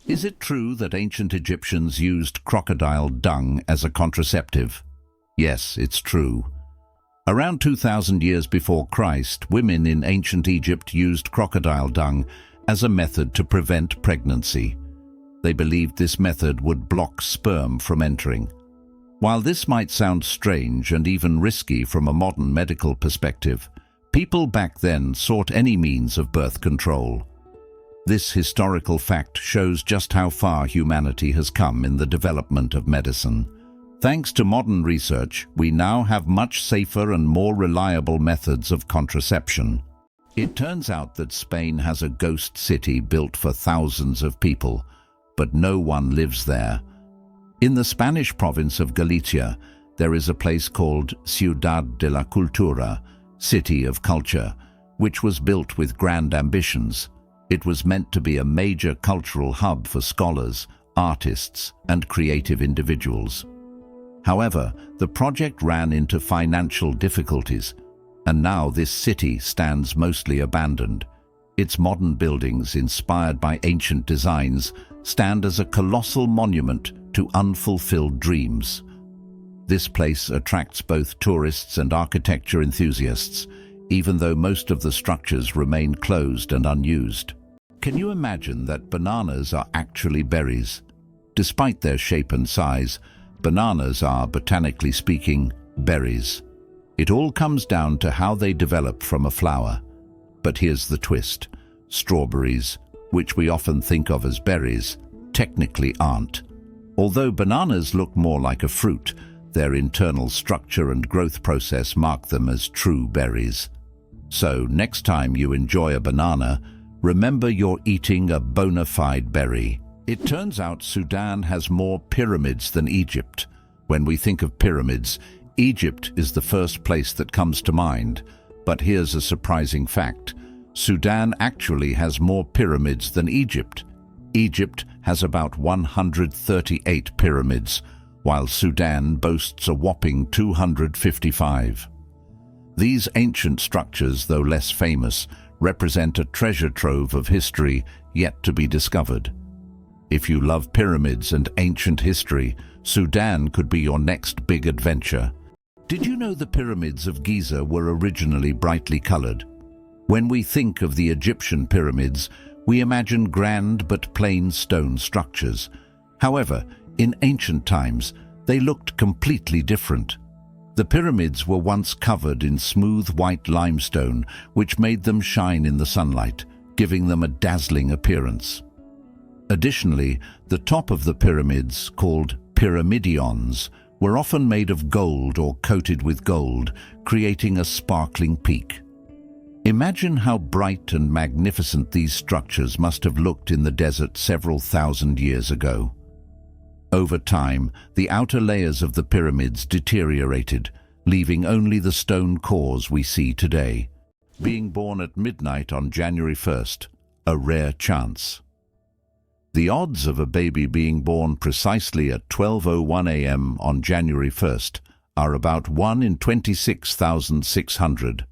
Is it true that ancient Egyptians used crocodile dung as a contraceptive? Yes, it's true. Around 2000 years before Christ, women in ancient Egypt used crocodile dung as a method to prevent pregnancy. They believed this method would block sperm from entering. While this might sound strange and even risky from a modern medical perspective, people back then sought any means of birth control. This historical fact shows just how far humanity has come in the development of medicine. Thanks to modern research, we now have much safer and more reliable methods of contraception. It turns out that Spain has a ghost city built for thousands of people, but no one lives there. In the Spanish province of Galicia, there is a place called Ciudad de la Cultura, City of Culture, which was built with grand ambitions. It was meant to be a major cultural hub for scholars, artists, and creative individuals. However, the project ran into financial difficulties, and now this city stands mostly abandoned. Its modern buildings, inspired by ancient designs, stand as a colossal monument to unfulfilled dreams. This place attracts both tourists and architecture enthusiasts, even though most of the structures remain closed and unused. Can you imagine that bananas are actually berries? Despite their shape and size, bananas are, botanically speaking, berries. It all comes down to how they develop from a flower. But here's the twist. Strawberries, which we often think of as berries, technically aren't. Although bananas look more like a fruit, their internal structure and growth process mark them as true berries. So, next time you enjoy a banana, remember you're eating a bona fide berry. It turns out Sudan has more pyramids than Egypt. When we think of pyramids, Egypt is the first place that comes to mind. But here's a surprising fact. Sudan actually has more pyramids than Egypt. Egypt has about 138 pyramids, while Sudan boasts a whopping 255. These ancient structures, though less famous, represent a treasure trove of history yet to be discovered. If you love pyramids and ancient history, Sudan could be your next big adventure. Did you know the pyramids of Giza were originally brightly colored? When we think of the Egyptian pyramids, we imagine grand but plain stone structures. However, in ancient times, they looked completely different. The pyramids were once covered in smooth white limestone, which made them shine in the sunlight, giving them a dazzling appearance. Additionally, the top of the pyramids, called pyramidions, were often made of gold or coated with gold, creating a sparkling peak. Imagine how bright and magnificent these structures must have looked in the desert several thousand years ago. Over time, the outer layers of the pyramids deteriorated, leaving only the stone cores we see today. Being born at midnight on January 1st, a rare chance. The odds of a baby being born precisely at 12:01 a.m. on January 1st are about 1 in 26,600.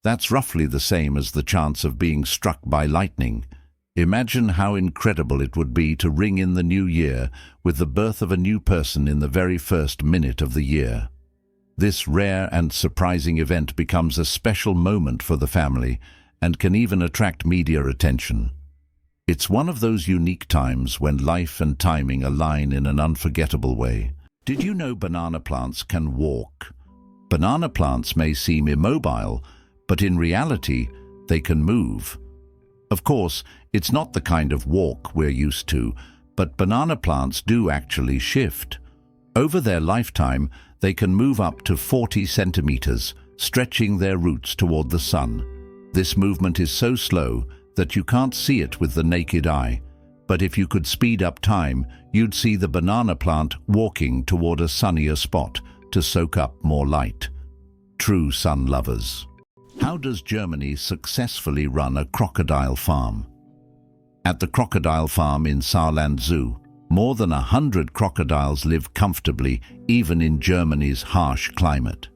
That's roughly the same as the chance of being struck by lightning. Imagine how incredible it would be to ring in the new year with the birth of a new person in the very first minute of the year. This rare and surprising event becomes a special moment for the family and can even attract media attention. It's one of those unique times when life and timing align in an unforgettable way. Did you know banana plants can walk? Banana plants may seem immobile, but in reality, they can move. Of course, it's not the kind of walk we're used to, but banana plants do actually shift. Over their lifetime, they can move up to 40 centimeters, stretching their roots toward the sun. This movement is so slow that you can't see it with the naked eye, but if you could speed up time, you'd see the banana plant walking toward a sunnier spot to soak up more light. True sun lovers. How does Germany successfully run a crocodile farm? At the crocodile farm in Saarland Zoo, more than 100 crocodiles live comfortably even in Germany's harsh climate.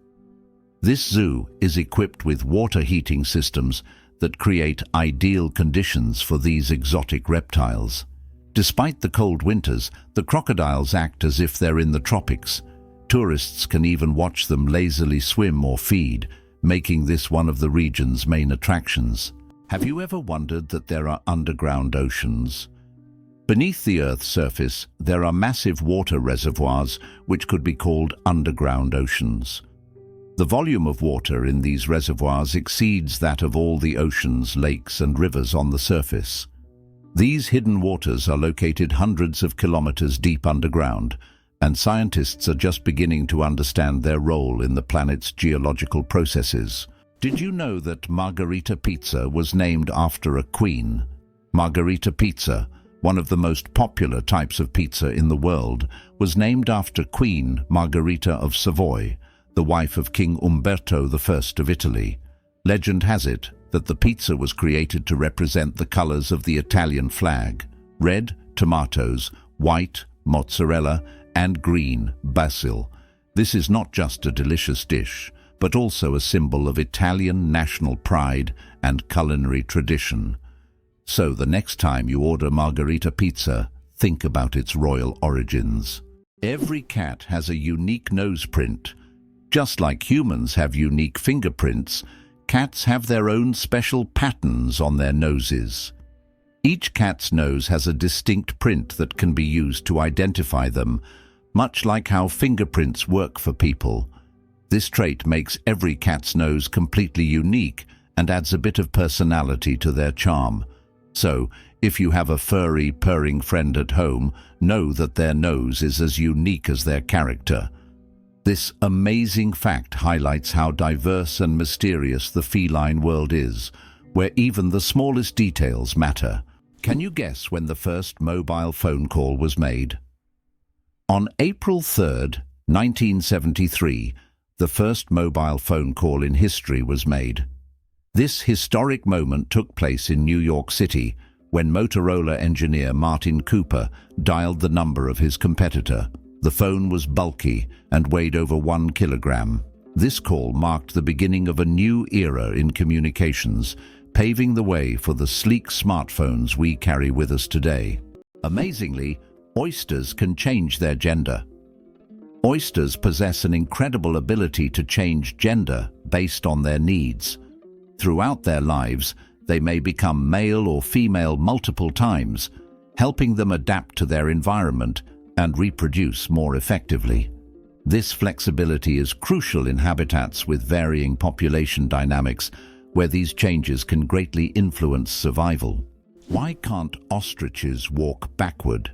This zoo is equipped with water heating systems that create ideal conditions for these exotic reptiles. Despite the cold winters, the crocodiles act as if they're in the tropics. Tourists can even watch them lazily swim or feed, making this one of the region's main attractions. Have you ever wondered that there are underground oceans? Beneath the Earth's surface, there are massive water reservoirs which could be called underground oceans. The volume of water in these reservoirs exceeds that of all the oceans, lakes and rivers on the surface. These hidden waters are located hundreds of kilometers deep underground, and scientists are just beginning to understand their role in the planet's geological processes. Did you know that Margherita pizza was named after a queen? Margherita pizza, one of the most popular types of pizza in the world, was named after Queen Margherita of Savoy, the wife of King Umberto I of Italy. Legend has it that the pizza was created to represent the colors of the Italian flag: red, tomatoes; white, mozzarella; and green, basil. This is not just a delicious dish, but also a symbol of Italian national pride and culinary tradition. So the next time you order Margherita pizza, think about its royal origins. Every cat has a unique nose print. Just like humans have unique fingerprints, cats have their own special patterns on their noses. Each cat's nose has a distinct print that can be used to identify them, much like how fingerprints work for people. This trait makes every cat's nose completely unique and adds a bit of personality to their charm. So, if you have a furry, purring friend at home, know that their nose is as unique as their character. This amazing fact highlights how diverse and mysterious the feline world is, where even the smallest details matter. Can you guess when the first mobile phone call was made? On April 3rd, 1973, the first mobile phone call in history was made. This historic moment took place in New York City when Motorola engineer Martin Cooper dialed the number of his competitor. The phone was bulky and weighed over 1 kilogram. This call marked the beginning of a new era in communications, paving the way for the sleek smartphones we carry with us today. Amazingly, oysters can change their gender. Oysters possess an incredible ability to change gender based on their needs. Throughout their lives, they may become male or female multiple times, helping them adapt to their environment and reproduce more effectively. This flexibility is crucial in habitats with varying population dynamics, where these changes can greatly influence survival. Why can't ostriches walk backward?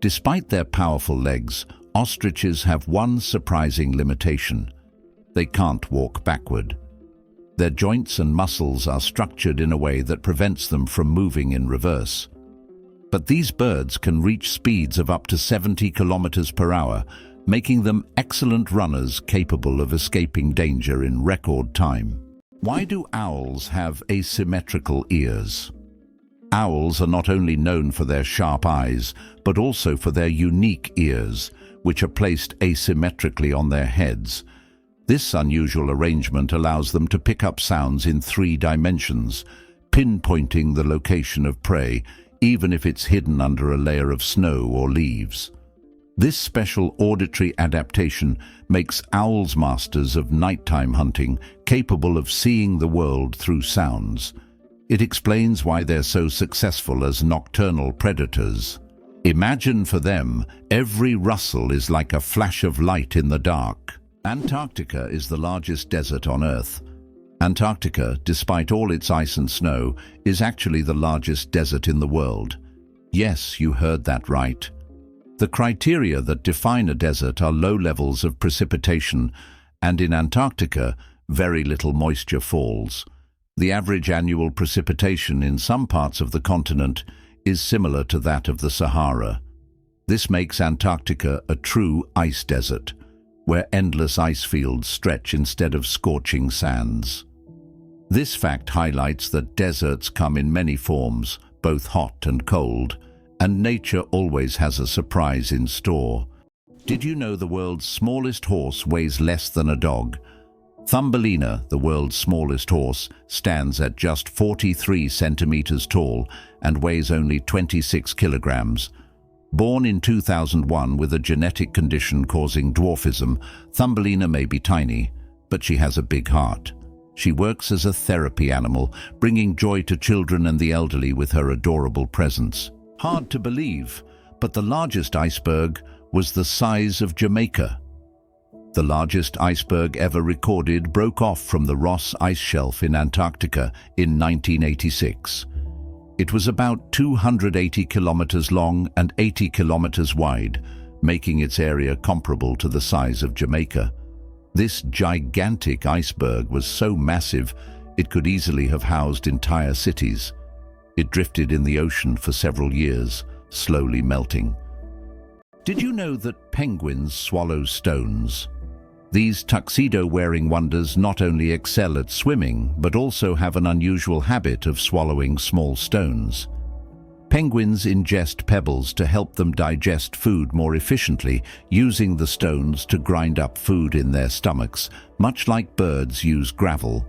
Despite their powerful legs, ostriches have one surprising limitation: they can't walk backward. Their joints and muscles are structured in a way that prevents them from moving in reverse. But these birds can reach speeds of up to 70 kilometers per hour, making them excellent runners capable of escaping danger in record time. Why do owls have asymmetrical ears? Owls are not only known for their sharp eyes, but also for their unique ears, which are placed asymmetrically on their heads. This unusual arrangement allows them to pick up sounds in 3 dimensions, pinpointing the location of prey, even if it's hidden under a layer of snow or leaves. This special auditory adaptation makes owls masters of nighttime hunting, capable of seeing the world through sounds. It explains why they're so successful as nocturnal predators. Imagine for them, every rustle is like a flash of light in the dark. Antarctica is the largest desert on Earth. Antarctica, despite all its ice and snow, is actually the largest desert in the world. Yes, you heard that right. The criteria that define a desert are low levels of precipitation, and in Antarctica, very little moisture falls. The average annual precipitation in some parts of the continent is similar to that of the Sahara. This makes Antarctica a true ice desert, where endless ice fields stretch instead of scorching sands. This fact highlights that deserts come in many forms, both hot and cold, and nature always has a surprise in store. Did you know the world's smallest horse weighs less than a dog? Thumbelina, the world's smallest horse, stands at just 43 centimeters tall and weighs only 26 kilograms. Born in 2001 with a genetic condition causing dwarfism, Thumbelina may be tiny, but she has a big heart. She works as a therapy animal, bringing joy to children and the elderly with her adorable presence. Hard to believe, but the largest iceberg was the size of Jamaica. The largest iceberg ever recorded broke off from the Ross Ice Shelf in Antarctica in 1986. It was about 280 kilometers long and 80 kilometers wide, making its area comparable to the size of Jamaica. This gigantic iceberg was so massive it could easily have housed entire cities. It drifted in the ocean for several years, slowly melting. Did you know that penguins swallow stones? These tuxedo-wearing wonders not only excel at swimming, but also have an unusual habit of swallowing small stones. Penguins ingest pebbles to help them digest food more efficiently, using the stones to grind up food in their stomachs, much like birds use gravel.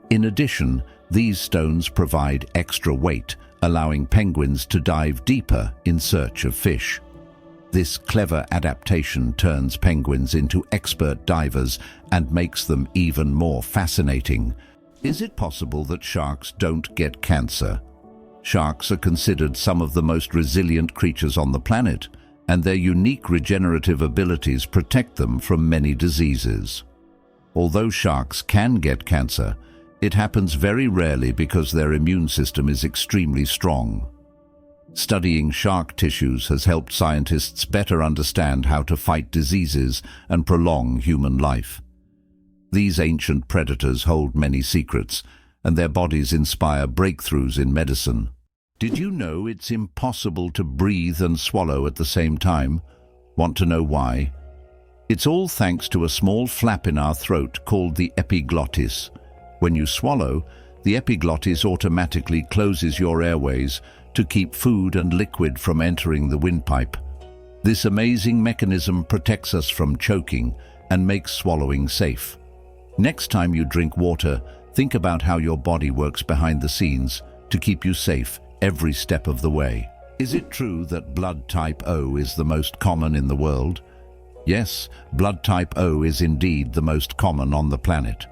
In addition, these stones provide extra weight, allowing penguins to dive deeper in search of fish. This clever adaptation turns penguins into expert divers and makes them even more fascinating. Is it possible that sharks don't get cancer? Sharks are considered some of the most resilient creatures on the planet, and their unique regenerative abilities protect them from many diseases. Although sharks can get cancer, it happens very rarely because their immune system is extremely strong. Studying shark tissues has helped scientists better understand how to fight diseases and prolong human life. These ancient predators hold many secrets, and their bodies inspire breakthroughs in medicine. Did you know it's impossible to breathe and swallow at the same time? Want to know why? It's all thanks to a small flap in our throat called the epiglottis. When you swallow, the epiglottis automatically closes your airways to keep food and liquid from entering the windpipe. This amazing mechanism protects us from choking and makes swallowing safe. Next time you drink water, think about how your body works behind the scenes to keep you safe every step of the way. Is it true that blood type O is the most common in the world? Yes, blood type O is indeed the most common on the planet.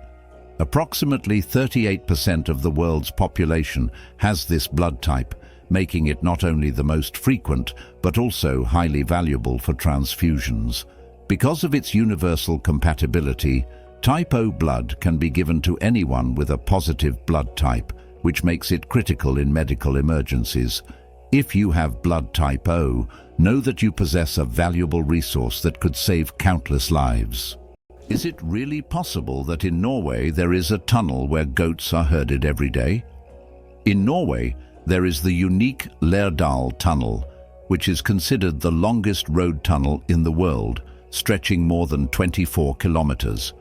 Approximately 38% of the world's population has this blood type, making it not only the most frequent, but also highly valuable for transfusions. Because of its universal compatibility, type O blood can be given to anyone with a positive blood type, which makes it critical in medical emergencies. If you have blood type O, know that you possess a valuable resource that could save countless lives. Is it really possible that in Norway there is a tunnel where goats are herded every day? In Norway, there is the unique Lærdal Tunnel, which is considered the longest road tunnel in the world, stretching more than 24 kilometers.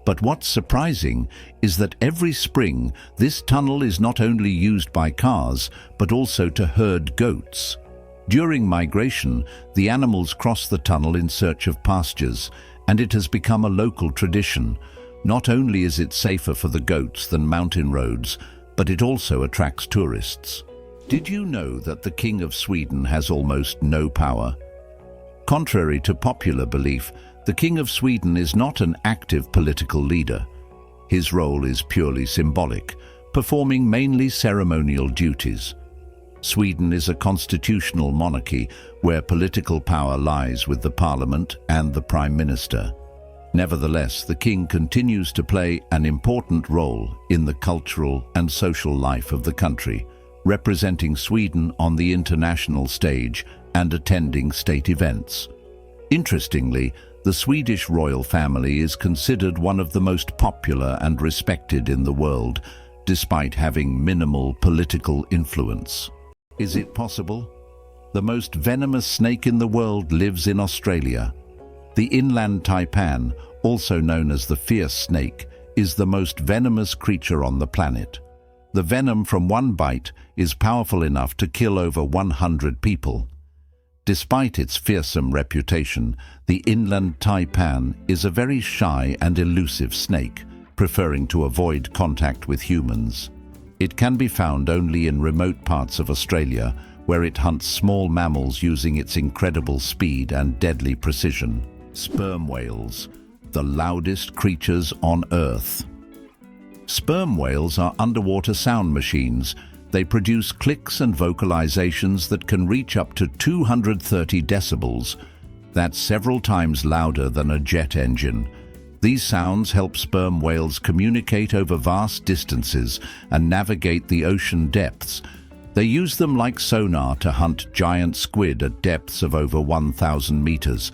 But what's surprising is that every spring, this tunnel is not only used by cars, but also to herd goats. During migration, the animals cross the tunnel in search of pastures, and it has become a local tradition. Not only is it safer for the goats than mountain roads, but it also attracts tourists. Did you know that the King of Sweden has almost no power? Contrary to popular belief, the King of Sweden is not an active political leader. His role is purely symbolic, performing mainly ceremonial duties. Sweden is a constitutional monarchy where political power lies with the parliament and the prime minister. Nevertheless, the king continues to play an important role in the cultural and social life of the country, representing Sweden on the international stage and attending state events. Interestingly, the Swedish royal family is considered one of the most popular and respected in the world, despite having minimal political influence. Is it possible? The most venomous snake in the world lives in Australia. The inland taipan, also known as the fierce snake, is the most venomous creature on the planet. The venom from one bite is powerful enough to kill over 100 people. Despite its fearsome reputation, the inland taipan is a very shy and elusive snake, preferring to avoid contact with humans. It can be found only in remote parts of Australia, where it hunts small mammals using its incredible speed and deadly precision. Sperm whales, the loudest creatures on Earth. Sperm whales are underwater sound machines. They produce clicks and vocalizations that can reach up to 230 decibels. That's several times louder than a jet engine. These sounds help sperm whales communicate over vast distances and navigate the ocean depths. They use them like sonar to hunt giant squid at depths of over 1,000 meters.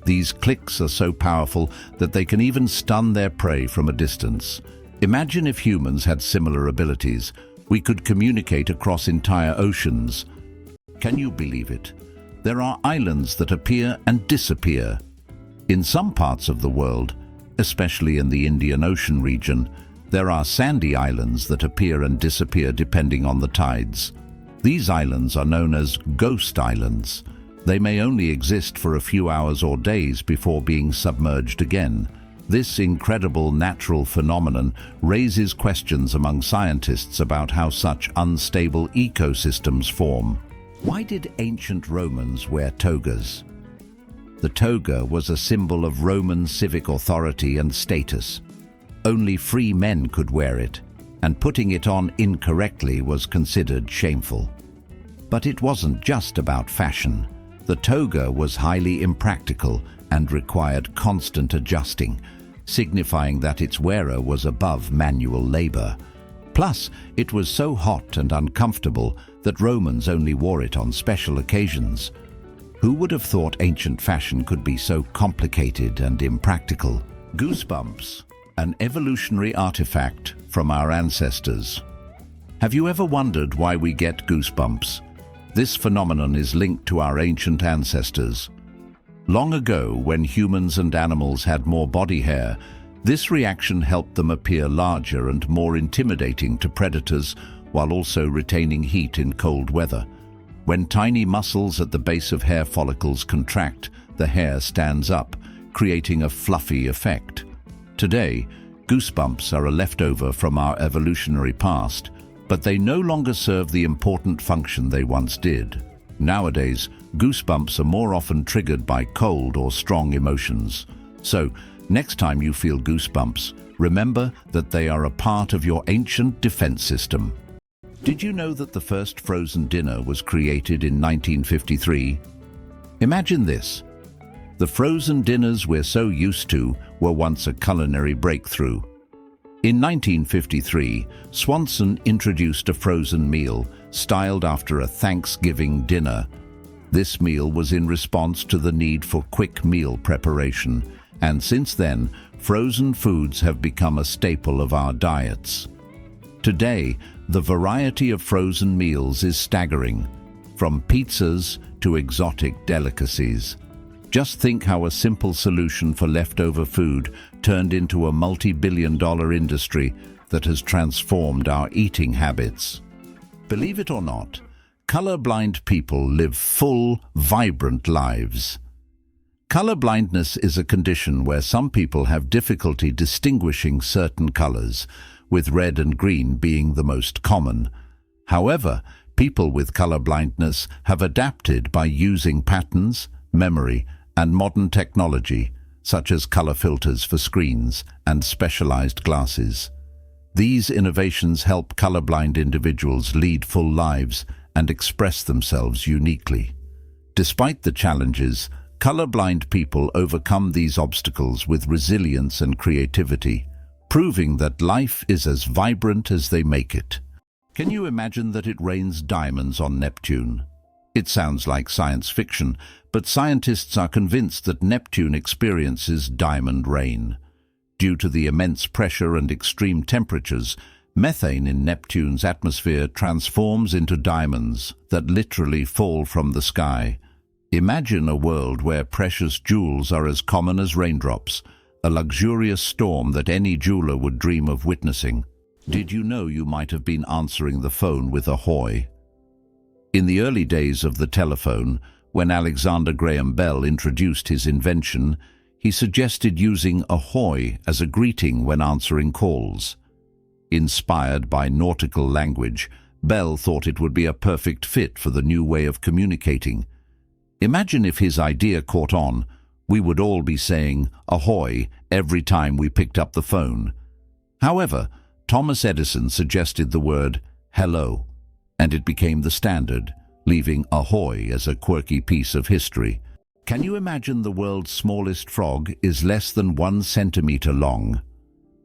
These clicks are so powerful that they can even stun their prey from a distance. Imagine if humans had similar abilities. We could communicate across entire oceans. Can you believe it? There are islands that appear and disappear. In some parts of the world, especially in the Indian Ocean region, there are sandy islands that appear and disappear depending on the tides. These islands are known as ghost islands. They may only exist for a few hours or days before being submerged again. This incredible natural phenomenon raises questions among scientists about how such unstable ecosystems form. Why did ancient Romans wear togas? The toga was a symbol of Roman civic authority and status. Only free men could wear it, and putting it on incorrectly was considered shameful. But it wasn't just about fashion. The toga was highly impractical and required constant adjusting, signifying that its wearer was above manual labor. Plus, it was so hot and uncomfortable that Romans only wore it on special occasions. Who would have thought ancient fashion could be so complicated and impractical? Goosebumps, an evolutionary artifact from our ancestors. Have you ever wondered why we get goosebumps? This phenomenon is linked to our ancient ancestors. Long ago, when humans and animals had more body hair, this reaction helped them appear larger and more intimidating to predators while also retaining heat in cold weather. When tiny muscles at the base of hair follicles contract, the hair stands up, creating a fluffy effect. Today, goosebumps are a leftover from our evolutionary past, but they no longer serve the important function they once did. Nowadays, goosebumps are more often triggered by cold or strong emotions. So, next time you feel goosebumps, remember that they are a part of your ancient defense system. Did you know that the first frozen dinner was created in 1953? Imagine this. The frozen dinners we're so used to were once a culinary breakthrough. In 1953, Swanson introduced a frozen meal styled after a Thanksgiving dinner. This meal was in response to the need for quick meal preparation, and since then, frozen foods have become a staple of our diets. Today, the variety of frozen meals is staggering, from pizzas to exotic delicacies. Just think how a simple solution for leftover food turned into a multi-billion-dollar industry that has transformed our eating habits. Believe it or not, colorblind people live full, vibrant lives. Colorblindness is a condition where some people have difficulty distinguishing certain colors, with red and green being the most common. However, people with colorblindness have adapted by using patterns, memory, and modern technology, such as color filters for screens and specialized glasses. These innovations help colorblind individuals lead full lives and express themselves uniquely. Despite the challenges, colorblind people overcome these obstacles with resilience and creativity, proving that life is as vibrant as they make it. Can you imagine that it rains diamonds on Neptune? It sounds like science fiction, but scientists are convinced that Neptune experiences diamond rain. Due to the immense pressure and extreme temperatures, methane in Neptune's atmosphere transforms into diamonds that literally fall from the sky. Imagine a world where precious jewels are as common as raindrops, a luxurious storm that any jeweler would dream of witnessing. Did you know you might have been answering the phone with Ahoy? In the early days of the telephone, when Alexander Graham Bell introduced his invention, he suggested using ahoy as a greeting when answering calls. Inspired by nautical language, Bell thought it would be a perfect fit for the new way of communicating. Imagine if his idea caught on, we would all be saying ahoy every time we picked up the phone. However, Thomas Edison suggested the word hello, and it became the standard, leaving ahoy as a quirky piece of history. Can you imagine the world's smallest frog is less than 1 centimeter long?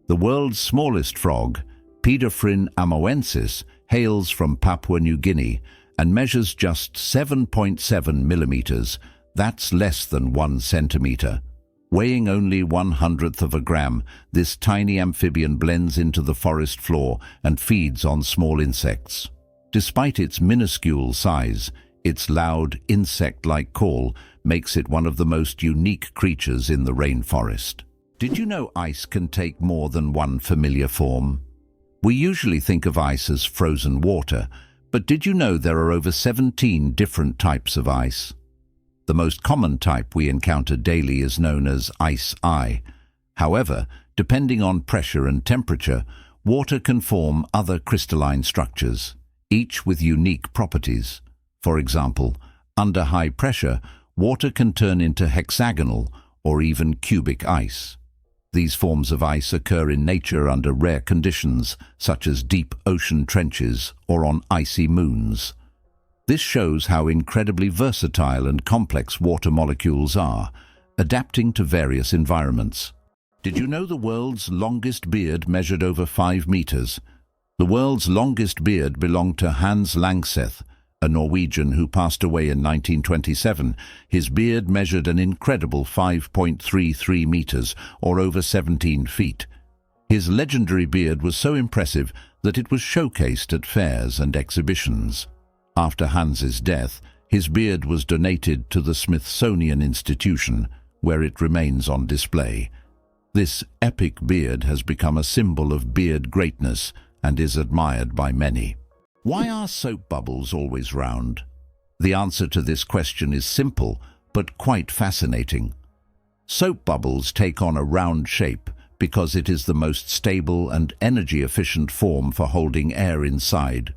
The world's smallest frog, Pedophryn amoensis, hails from Papua New Guinea and measures just 7.7 millimeters. That's less than 1 centimeter. Weighing only 1/100th of a gram, this tiny amphibian blends into the forest floor and feeds on small insects. Despite its minuscule size, its loud, insect-like call makes it one of the most unique creatures in the rainforest. Did you know ice can take more than one familiar form? We usually think of ice as frozen water, but did you know there are over 17 different types of ice? The most common type we encounter daily is known as ice. However, depending on pressure and temperature, water can form other crystalline structures, each with unique properties. For example, under high pressure, water can turn into hexagonal or even cubic ice. These forms of ice occur in nature under rare conditions, such as deep ocean trenches or on icy moons. This shows how incredibly versatile and complex water molecules are, adapting to various environments. Did you know the world's longest beard measured over 5 meters? The world's longest beard belonged to Hans Langseth, a Norwegian who passed away in 1927. His beard measured an incredible 5.33 meters, or over 17 feet. His legendary beard was so impressive that it was showcased at fairs and exhibitions. After Hans's death, his beard was donated to the Smithsonian Institution, where it remains on display. This epic beard has become a symbol of beard greatness and is admired by many. Why are soap bubbles always round? The answer to this question is simple, but quite fascinating. Soap bubbles take on a round shape because it is the most stable and energy-efficient form for holding air inside.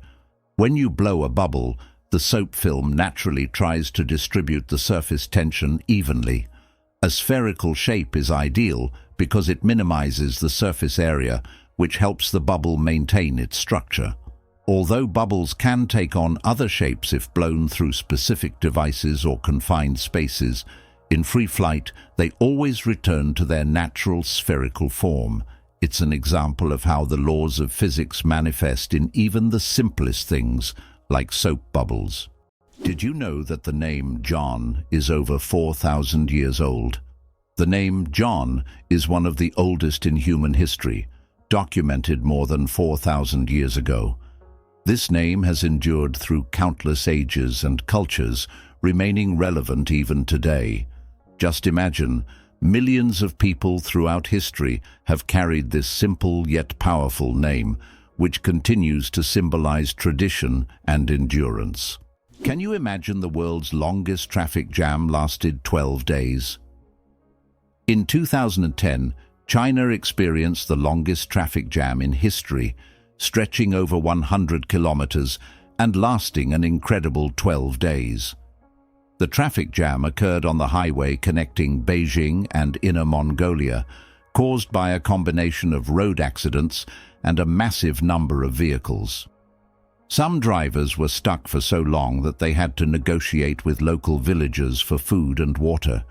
When you blow a bubble, the soap film naturally tries to distribute the surface tension evenly. A spherical shape is ideal because it minimizes the surface area, which helps the bubble maintain its structure. Although bubbles can take on other shapes if blown through specific devices or confined spaces, in free flight they always return to their natural spherical form. It's an example of how the laws of physics manifest in even the simplest things, like soap bubbles. Did you know that the name John is over 4,000 years old? The name John is one of the oldest in human history, documented more than 4,000 years ago. This name has endured through countless ages and cultures, remaining relevant even today. Just imagine, millions of people throughout history have carried this simple yet powerful name, which continues to symbolize tradition and endurance. Can you imagine the world's longest traffic jam lasted 12 days? In 2010, China experienced the longest traffic jam in history, stretching over 100 kilometers and lasting an incredible 12 days. The traffic jam occurred on the highway connecting Beijing and Inner Mongolia, caused by a combination of road accidents and a massive number of vehicles. Some drivers were stuck for so long that they had to negotiate with local villagers for food and water.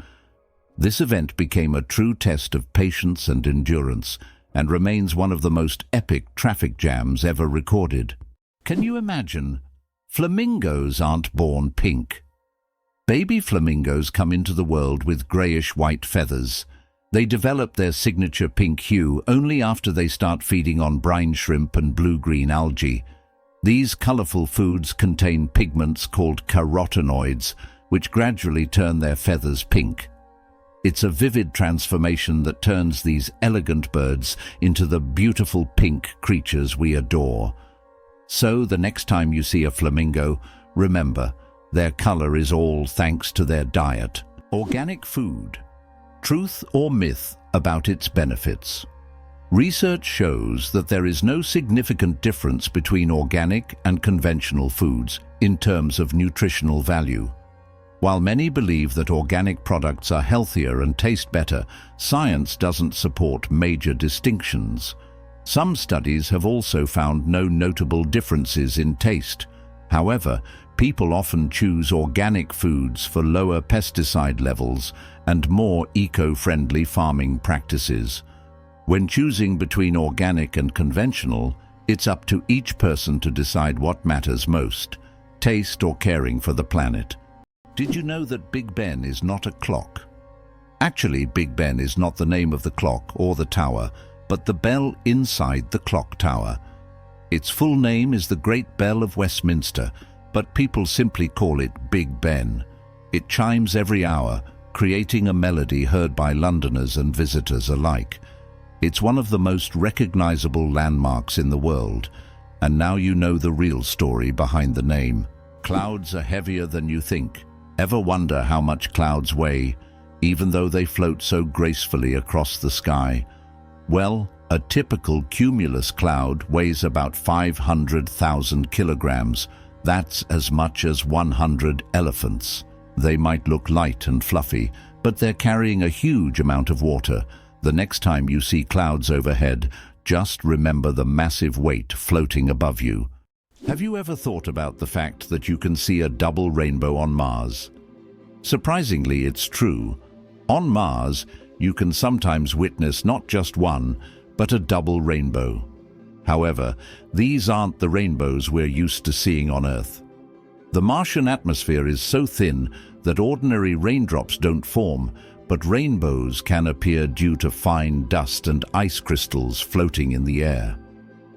This event became a true test of patience and endurance, and remains one of the most epic traffic jams ever recorded. Can you imagine? Flamingos aren't born pink. Baby flamingos come into the world with grayish-white feathers. They develop their signature pink hue only after they start feeding on brine shrimp and blue-green algae. These colorful foods contain pigments called carotenoids, which gradually turn their feathers pink. It's a vivid transformation that turns these elegant birds into the beautiful pink creatures we adore. So the next time you see a flamingo, remember, their color is all thanks to their diet. Organic food. Truth or myth about its benefits? Research shows that there is no significant difference between organic and conventional foods in terms of nutritional value. While many believe that organic products are healthier and taste better, science doesn't support major distinctions. Some studies have also found no notable differences in taste. However, people often choose organic foods for lower pesticide levels and more eco-friendly farming practices. When choosing between organic and conventional, it's up to each person to decide what matters most, taste or caring for the planet. Did you know that Big Ben is not a clock? Actually, Big Ben is not the name of the clock or the tower, but the bell inside the clock tower. Its full name is the Great Bell of Westminster, but people simply call it Big Ben. It chimes every hour, creating a melody heard by Londoners and visitors alike. It's one of the most recognizable landmarks in the world, and now you know the real story behind the name. Clouds are heavier than you think. Ever wonder how much clouds weigh, even though they float so gracefully across the sky? Well, a typical cumulus cloud weighs about 500,000 kilograms. That's as much as 100 elephants. They might look light and fluffy, but they're carrying a huge amount of water. The next time you see clouds overhead, just remember the massive weight floating above you. Have you ever thought about the fact that you can see a double rainbow on Mars? Surprisingly, it's true. On Mars, you can sometimes witness not just one, but a double rainbow. However, these aren't the rainbows we're used to seeing on Earth. The Martian atmosphere is so thin that ordinary raindrops don't form, but rainbows can appear due to fine dust and ice crystals floating in the air.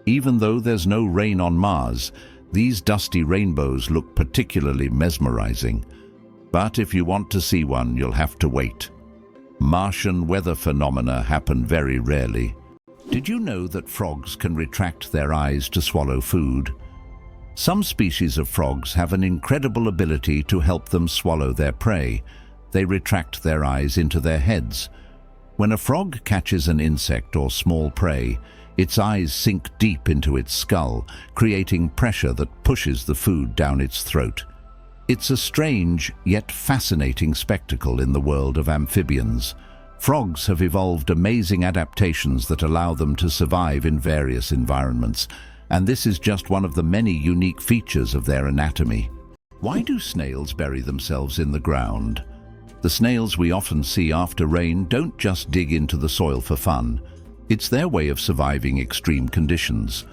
Even though there's no rain on Mars, these dusty rainbows look particularly mesmerizing. But if you want to see one, you'll have to wait. Martian weather phenomena happen very rarely. Did you know that frogs can retract their eyes to swallow food? Some species of frogs have an incredible ability to help them swallow their prey. They retract their eyes into their heads. When a frog catches an insect or small prey, its eyes sink deep into its skull, creating pressure that pushes the food down its throat. It's a strange yet fascinating spectacle in the world of amphibians. Frogs have evolved amazing adaptations that allow them to survive in various environments, and this is just one of the many unique features of their anatomy. Why do snails bury themselves in the ground? The snails we often see after rain don't just dig into the soil for fun. It's their way of surviving extreme conditions.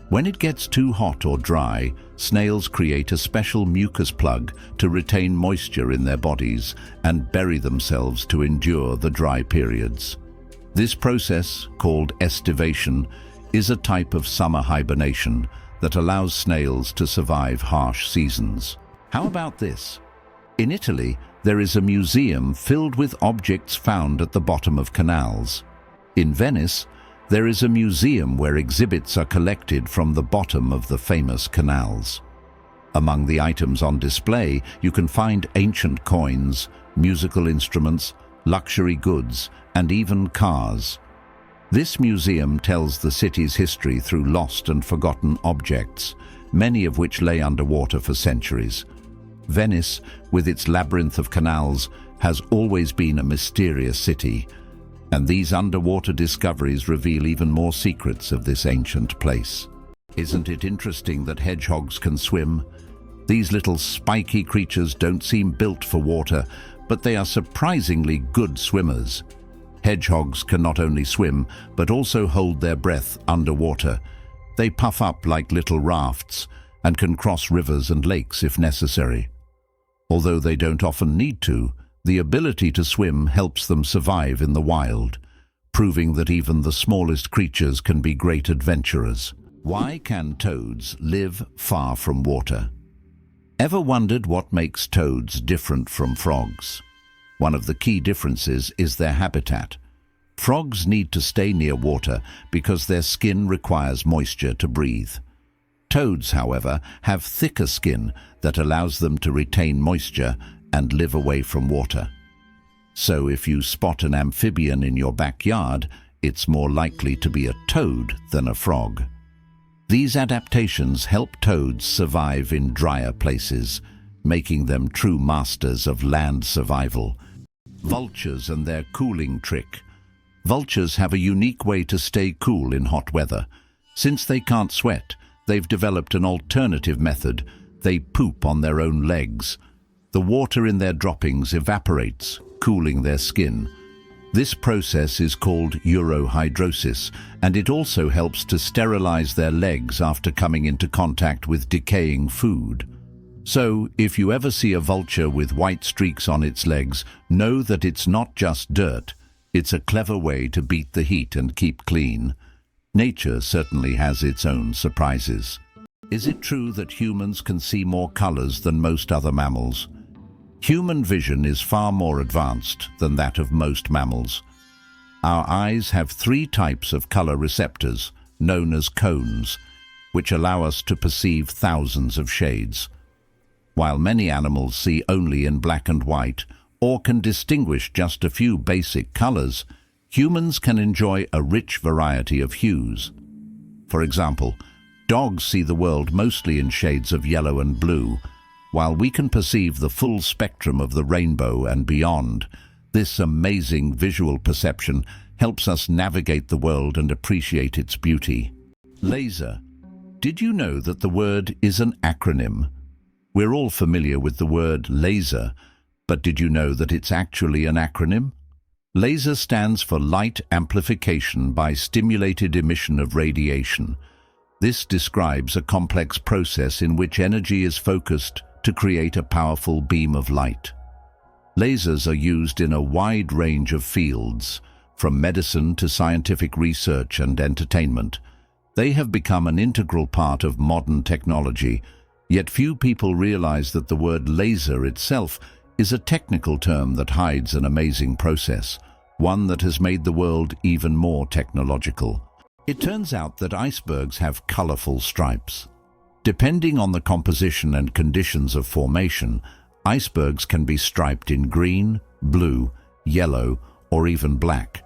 When it gets too hot or dry, snails create a special mucus plug to retain moisture in their bodies and bury themselves to endure the dry periods. This process, called estivation, is a type of summer hibernation that allows snails to survive harsh seasons. How about this? In Italy, there is a museum filled with objects found at the bottom of canals. In Venice, there is a museum where exhibits are collected from the bottom of the famous canals. Among the items on display, you can find ancient coins, musical instruments, luxury goods, and even cars. This museum tells the city's history through lost and forgotten objects, many of which lay underwater for centuries. Venice, with its labyrinth of canals, has always been a mysterious city, and these underwater discoveries reveal even more secrets of this ancient place. Isn't it interesting that hedgehogs can swim? These little spiky creatures don't seem built for water, but they are surprisingly good swimmers. Hedgehogs can not only swim, but also hold their breath underwater. They puff up like little rafts and can cross rivers and lakes if necessary. Although they don't often need to, the ability to swim helps them survive in the wild, proving that even the smallest creatures can be great adventurers. Why can toads live far from water? Ever wondered what makes toads different from frogs? One of the key differences is their habitat. Frogs need to stay near water because their skin requires moisture to breathe. Toads, however, have thicker skin that allows them to retain moisture and live away from water. So if you spot an amphibian in your backyard, it's more likely to be a toad than a frog. These adaptations help toads survive in drier places, making them true masters of land survival. Vultures and their cooling trick. Vultures have a unique way to stay cool in hot weather. Since they can't sweat, they've developed an alternative method. They poop on their own legs. The water in their droppings evaporates, cooling their skin. This process is called urohydrosis, and it also helps to sterilize their legs after coming into contact with decaying food. So, if you ever see a vulture with white streaks on its legs, know that it's not just dirt. It's a clever way to beat the heat and keep clean. Nature certainly has its own surprises. Is it true that humans can see more colors than most other mammals? Human vision is far more advanced than that of most mammals. Our eyes have 3 types of color receptors, known as cones, which allow us to perceive thousands of shades. While many animals see only in black and white, or can distinguish just a few basic colors, humans can enjoy a rich variety of hues. For example, dogs see the world mostly in shades of yellow and blue, while we can perceive the full spectrum of the rainbow and beyond. This amazing visual perception helps us navigate the world and appreciate its beauty. Laser. Did you know that the word is an acronym? We're all familiar with the word laser, but did you know that it's actually an acronym? Laser stands for Light Amplification by Stimulated Emission of Radiation. This describes a complex process in which energy is focused to create a powerful beam of light. Lasers are used in a wide range of fields, from medicine to scientific research and entertainment. They have become an integral part of modern technology, yet few people realize that the word laser itself is a technical term that hides an amazing process, one that has made the world even more technological. It turns out that icebergs have colorful stripes. Depending on the composition and conditions of formation, icebergs can be striped in green, blue, yellow, or even black.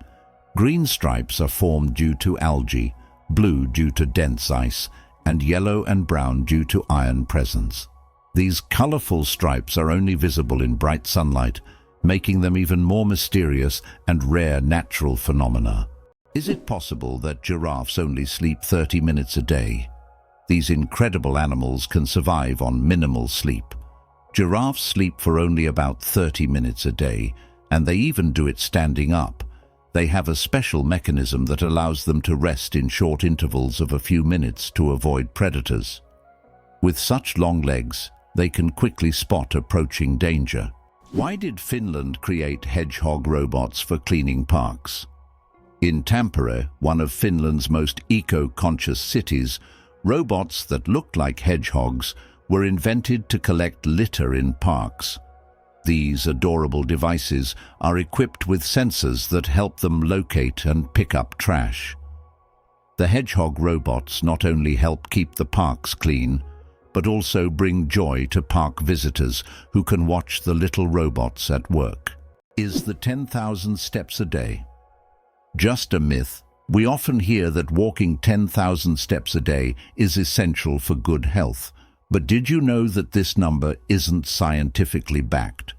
Green stripes are formed due to algae, blue due to dense ice, and yellow and brown due to iron presence. These colorful stripes are only visible in bright sunlight, making them even more mysterious and rare natural phenomena. Is it possible that giraffes only sleep 30 minutes a day? These incredible animals can survive on minimal sleep. Giraffes sleep for only about 30 minutes a day, and they even do it standing up. They have a special mechanism that allows them to rest in short intervals of a few minutes to avoid predators. With such long legs, they can quickly spot approaching danger. Why did Finland create hedgehog robots for cleaning parks? In Tampere, one of Finland's most eco-conscious cities, robots that looked like hedgehogs were invented to collect litter in parks. These adorable devices are equipped with sensors that help them locate and pick up trash. The hedgehog robots not only help keep the parks clean, but also bring joy to park visitors who can watch the little robots at work. Is the 10,000 steps a day just a myth? We often hear that walking 10,000 steps a day is essential for good health, but did you know that this number isn't scientifically backed?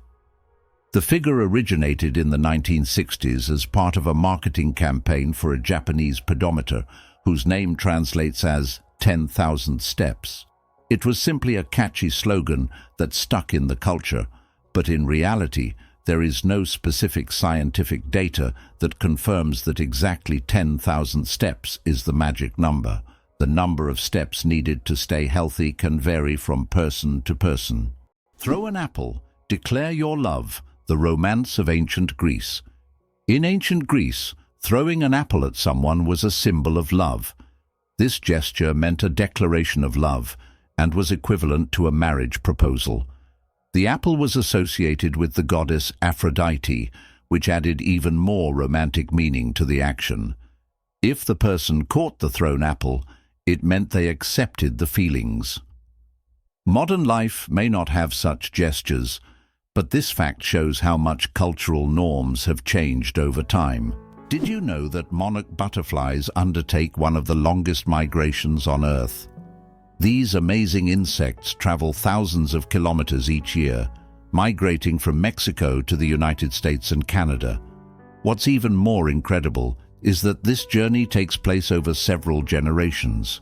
The figure originated in the 1960s as part of a marketing campaign for a Japanese pedometer whose name translates as 10,000 steps. It was simply a catchy slogan that stuck in the culture, but in reality, there is no specific scientific data that confirms that exactly 10,000 steps is the magic number. The number of steps needed to stay healthy can vary from person to person. Throw an apple, declare your love, the romance of ancient Greece. In ancient Greece, throwing an apple at someone was a symbol of love. This gesture meant a declaration of love and was equivalent to a marriage proposal. The apple was associated with the goddess Aphrodite, which added even more romantic meaning to the action. If the person caught the thrown apple, it meant they accepted the feelings. Modern life may not have such gestures, But this fact shows how much cultural norms have changed over time. Did you know that monarch butterflies undertake one of the longest migrations on Earth? These amazing insects travel thousands of kilometers each year, migrating from Mexico to the United States and Canada. What's even more incredible is that this journey takes place over several generations.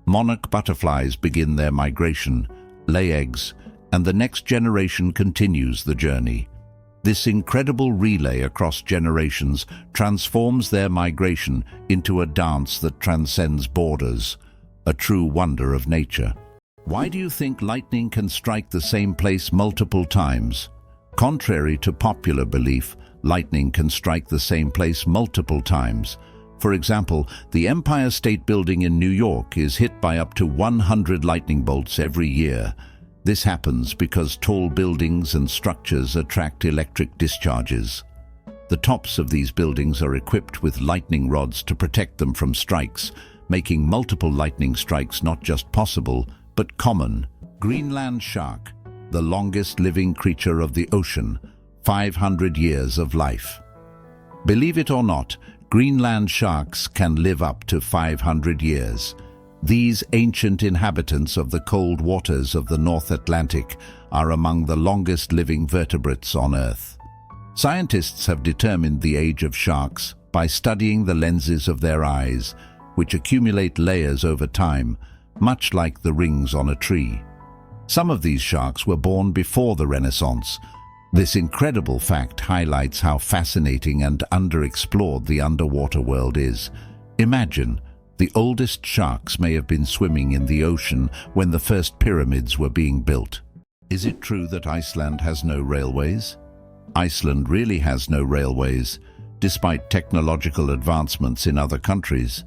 Monarch butterflies begin their migration, lay eggs, and the next generation continues the journey. This incredible relay across generations transforms their migration into a dance that transcends borders, a true wonder of nature. Why do you think lightning can strike the same place multiple times? Contrary to popular belief, lightning can strike the same place multiple times. For example, the Empire State Building in New York is hit by up to 100 lightning bolts every year. This happens because tall buildings and structures attract electric discharges. The tops of these buildings are equipped with lightning rods to protect them from strikes, making multiple lightning strikes not just possible, but common. Greenland shark, the longest living creature of the ocean, 500 years of life. Believe it or not, Greenland sharks can live up to 500 years. These ancient inhabitants of the cold waters of the North Atlantic are among the longest living vertebrates on Earth. Scientists have determined the age of sharks by studying the lenses of their eyes, which accumulate layers over time, much like the rings on a tree. Some of these sharks were born before the Renaissance. This incredible fact highlights how fascinating and underexplored the underwater world is. Imagine, the oldest sharks may have been swimming in the ocean when the first pyramids were being built. Is it true that Iceland has no railways? Iceland really has no railways, despite technological advancements in other countries.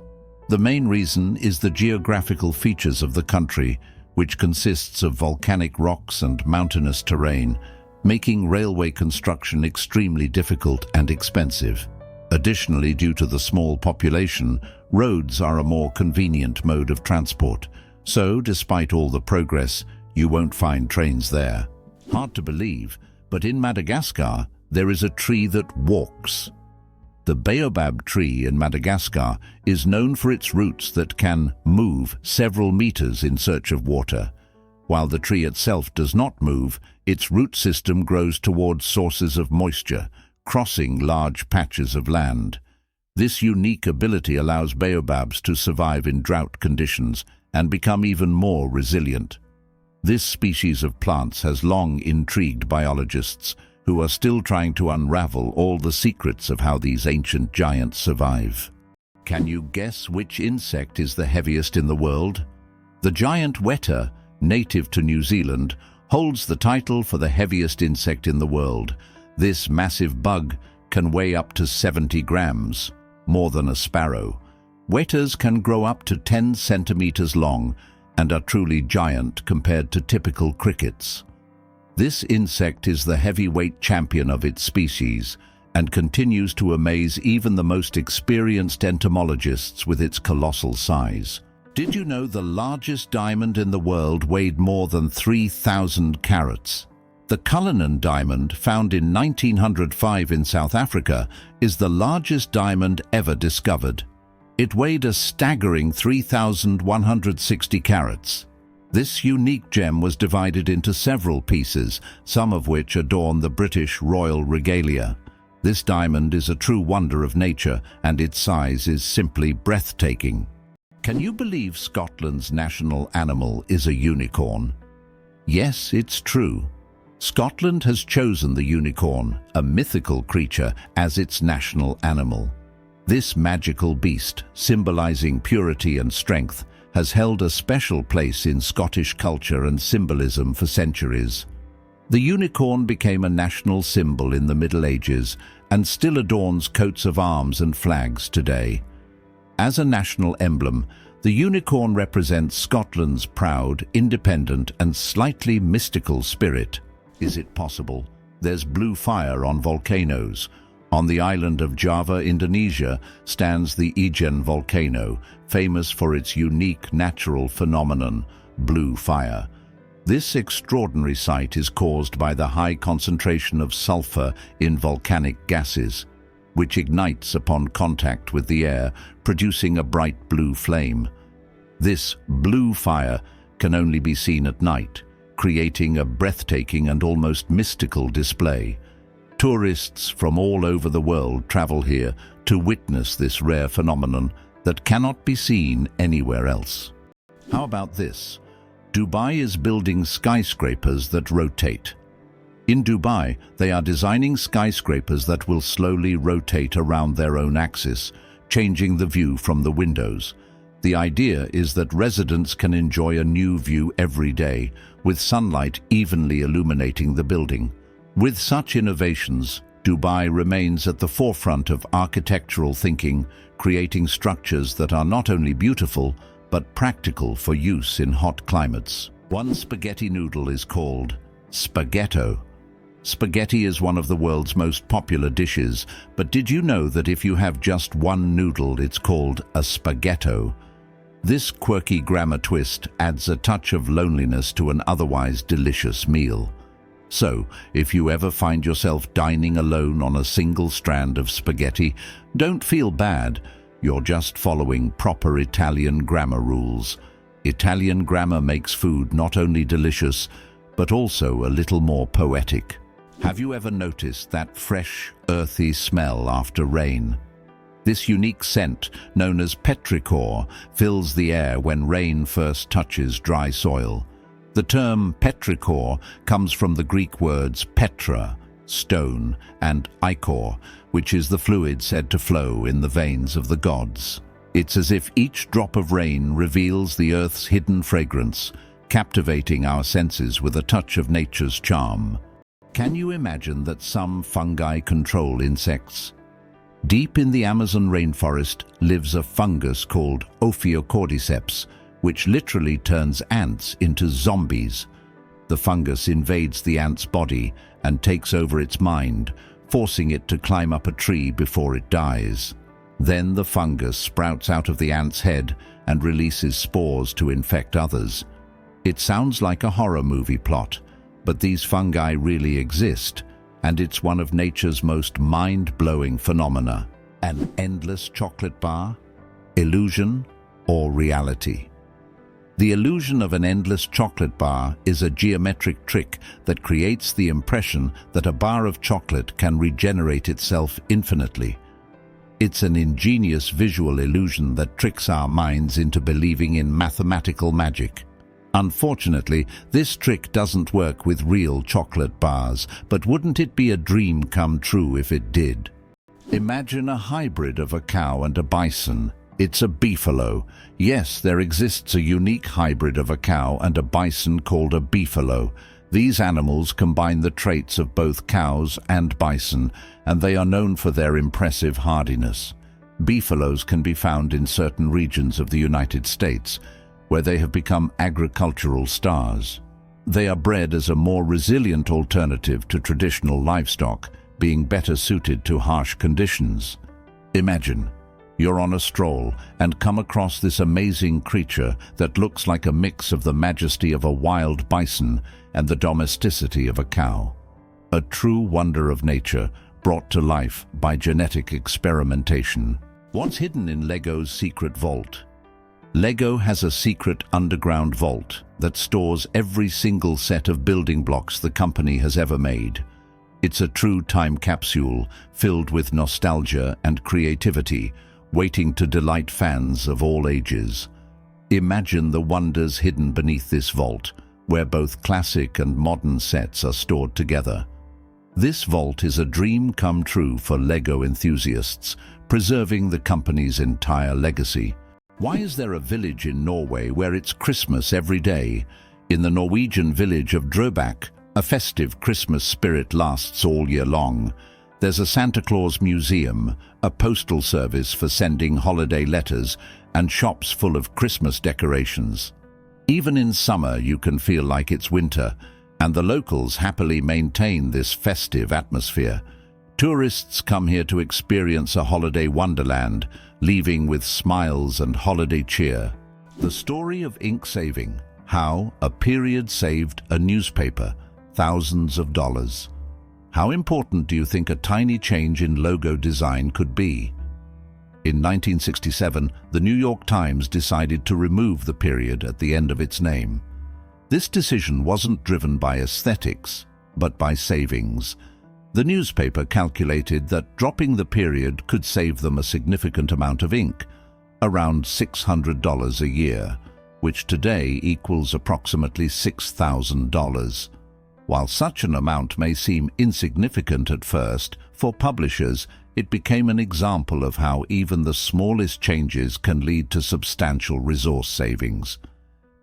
The main reason is the geographical features of the country, which consists of volcanic rocks and mountainous terrain, making railway construction extremely difficult and expensive. Additionally, due to the small population, roads are a more convenient mode of transport. So, despite all the progress, you won't find trains there. Hard to believe, but in Madagascar, there is a tree that walks. The baobab tree in Madagascar is known for its roots that can move several meters in search of water. While the tree itself does not move, its root system grows towards sources of moisture, crossing large patches of land. This unique ability allows baobabs to survive in drought conditions and become even more resilient. This species of plants has long intrigued biologists, who are still trying to unravel all the secrets of how these ancient giants survive. Can you guess which insect is the heaviest in the world? The giant weta, native to New Zealand, holds the title for the heaviest insect in the world. This massive bug can weigh up to 70 grams, more than a sparrow. Wetas can grow up to 10 centimeters long and are truly giant compared to typical crickets. This insect is the heavyweight champion of its species and continues to amaze even the most experienced entomologists with its colossal size. Did you know the largest diamond in the world weighed more than 3,000 carats? The Cullinan diamond, found in 1905 in South Africa, is the largest diamond ever discovered. It weighed a staggering 3,160 carats. This unique gem was divided into several pieces, some of which adorn the British royal regalia. This diamond is a true wonder of nature, and its size is simply breathtaking. Can you believe Scotland's national animal is a unicorn? Yes, it's true. Scotland has chosen the unicorn, a mythical creature, as its national animal. This magical beast, symbolizing purity and strength, has held a special place in Scottish culture and symbolism for centuries. The unicorn became a national symbol in the Middle Ages and still adorns coats of arms and flags today. As a national emblem, the unicorn represents Scotland's proud, independent, and slightly mystical spirit. Is it possible? There's blue fire on volcanoes. On the island of Java, Indonesia, stands the Ijen volcano, famous for its unique natural phenomenon, blue fire. This extraordinary sight is caused by the high concentration of sulfur in volcanic gases, which ignites upon contact with the air, producing a bright blue flame. This blue fire can only be seen at night, creating a breathtaking and almost mystical display. Tourists from all over the world travel here to witness this rare phenomenon that cannot be seen anywhere else. How about this? Dubai is building skyscrapers that rotate. In Dubai, they are designing skyscrapers that will slowly rotate around their own axis, changing the view from the windows. The idea is that residents can enjoy a new view every day, with sunlight evenly illuminating the building. With such innovations, Dubai remains at the forefront of architectural thinking, creating structures that are not only beautiful, but practical for use in hot climates. One spaghetti noodle is called spaghetto. Spaghetti is one of the world's most popular dishes, but did you know that if you have just one noodle, it's called a spaghetto? This quirky grammar twist adds a touch of loneliness to an otherwise delicious meal. So, if you ever find yourself dining alone on a single strand of spaghetti, don't feel bad. You're just following proper Italian grammar rules. Italian grammar makes food not only delicious, but also a little more poetic. Have you ever noticed that fresh, earthy smell after rain? This unique scent, known as petrichor, fills the air when rain first touches dry soil. The term petrichor comes from the Greek words petra, stone, and ichor, which is the fluid said to flow in the veins of the gods. It's as if each drop of rain reveals the earth's hidden fragrance, captivating our senses with a touch of nature's charm. Can you imagine that some fungi control insects? Deep in the Amazon rainforest lives a fungus called Ophiocordyceps, which literally turns ants into zombies. The fungus invades the ant's body and takes over its mind, forcing it to climb up a tree before it dies. Then the fungus sprouts out of the ant's head and releases spores to infect others. It sounds like a horror movie plot, but these fungi really exist, and it's one of nature's most mind-blowing phenomena. An endless chocolate bar? Illusion or reality? The illusion of an endless chocolate bar is a geometric trick that creates the impression that a bar of chocolate can regenerate itself infinitely. It's an ingenious visual illusion that tricks our minds into believing in mathematical magic. Unfortunately, this trick doesn't work with real chocolate bars, but wouldn't it be a dream come true if it did? Imagine a hybrid of a cow and a bison. It's a beefalo. Yes, there exists a unique hybrid of a cow and a bison called a beefalo. These animals combine the traits of both cows and bison, and they are known for their impressive hardiness. Beefalos can be found in certain regions of the United States, where they have become agricultural stars. They are bred as a more resilient alternative to traditional livestock, being better suited to harsh conditions. Imagine, you're on a stroll and come across this amazing creature that looks like a mix of the majesty of a wild bison and the domesticity of a cow. A true wonder of nature, brought to life by genetic experimentation. What's hidden in Lego's secret vault? Lego has a secret underground vault that stores every single set of building blocks the company has ever made. It's a true time capsule filled with nostalgia and creativity, waiting to delight fans of all ages. Imagine the wonders hidden beneath this vault, where both classic and modern sets are stored together. This vault is a dream come true for Lego enthusiasts, preserving the company's entire legacy. Why is there a village in Norway where it's Christmas every day? In the Norwegian village of Drøbak, a festive Christmas spirit lasts all year long. There's a Santa Claus museum, a postal service for sending holiday letters, and shops full of Christmas decorations. Even in summer, you can feel like it's winter, and the locals happily maintain this festive atmosphere. Tourists come here to experience a holiday wonderland, leaving with smiles and holiday cheer. The story of ink saving. How a period saved a newspaper thousands of dollars. How important do you think a tiny change in logo design could be? In 1967, the New York Times decided to remove the period at the end of its name. This decision wasn't driven by aesthetics, but by savings. The newspaper calculated that dropping the period could save them a significant amount of ink, around $600 a year, which today equals approximately $6,000. While such an amount may seem insignificant at first, for publishers, it became an example of how even the smallest changes can lead to substantial resource savings.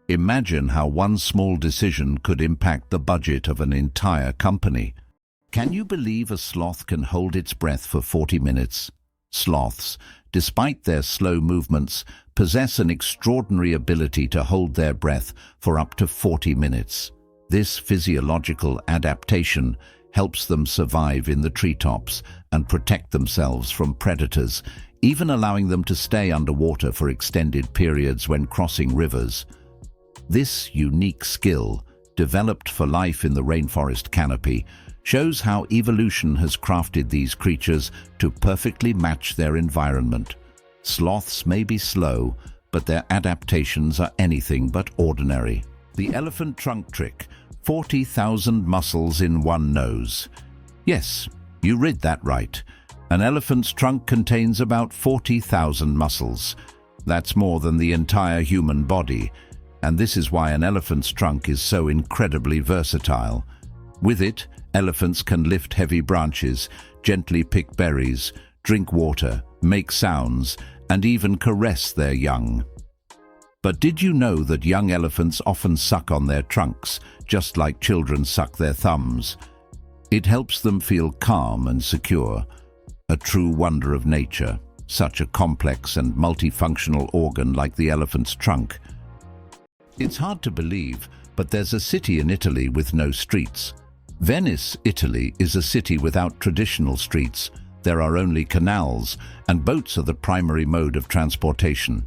Imagine how one small decision could impact the budget of an entire company. Can you believe a sloth can hold its breath for 40 minutes? Sloths, despite their slow movements, possess an extraordinary ability to hold their breath for up to 40 minutes. This physiological adaptation helps them survive in the treetops and protect themselves from predators, even allowing them to stay underwater for extended periods when crossing rivers. This unique skill, developed for life in the rainforest canopy, shows how evolution has crafted these creatures to perfectly match their environment. Sloths may be slow, but their adaptations are anything but ordinary. The elephant trunk trick, 40,000 muscles in one nose. Yes, you read that right. An elephant's trunk contains about 40,000 muscles. That's more than the entire human body, and this is why an elephant's trunk is so incredibly versatile. With it, elephants can lift heavy branches, gently pick berries, drink water, make sounds, and even caress their young. But did you know that young elephants often suck on their trunks, just like children suck their thumbs? It helps them feel calm and secure, a true wonder of nature, such a complex and multifunctional organ like the elephant's trunk. It's hard to believe, but there's a city in Italy with no streets. Venice, Italy, is a city without traditional streets. There are only canals, and boats are the primary mode of transportation.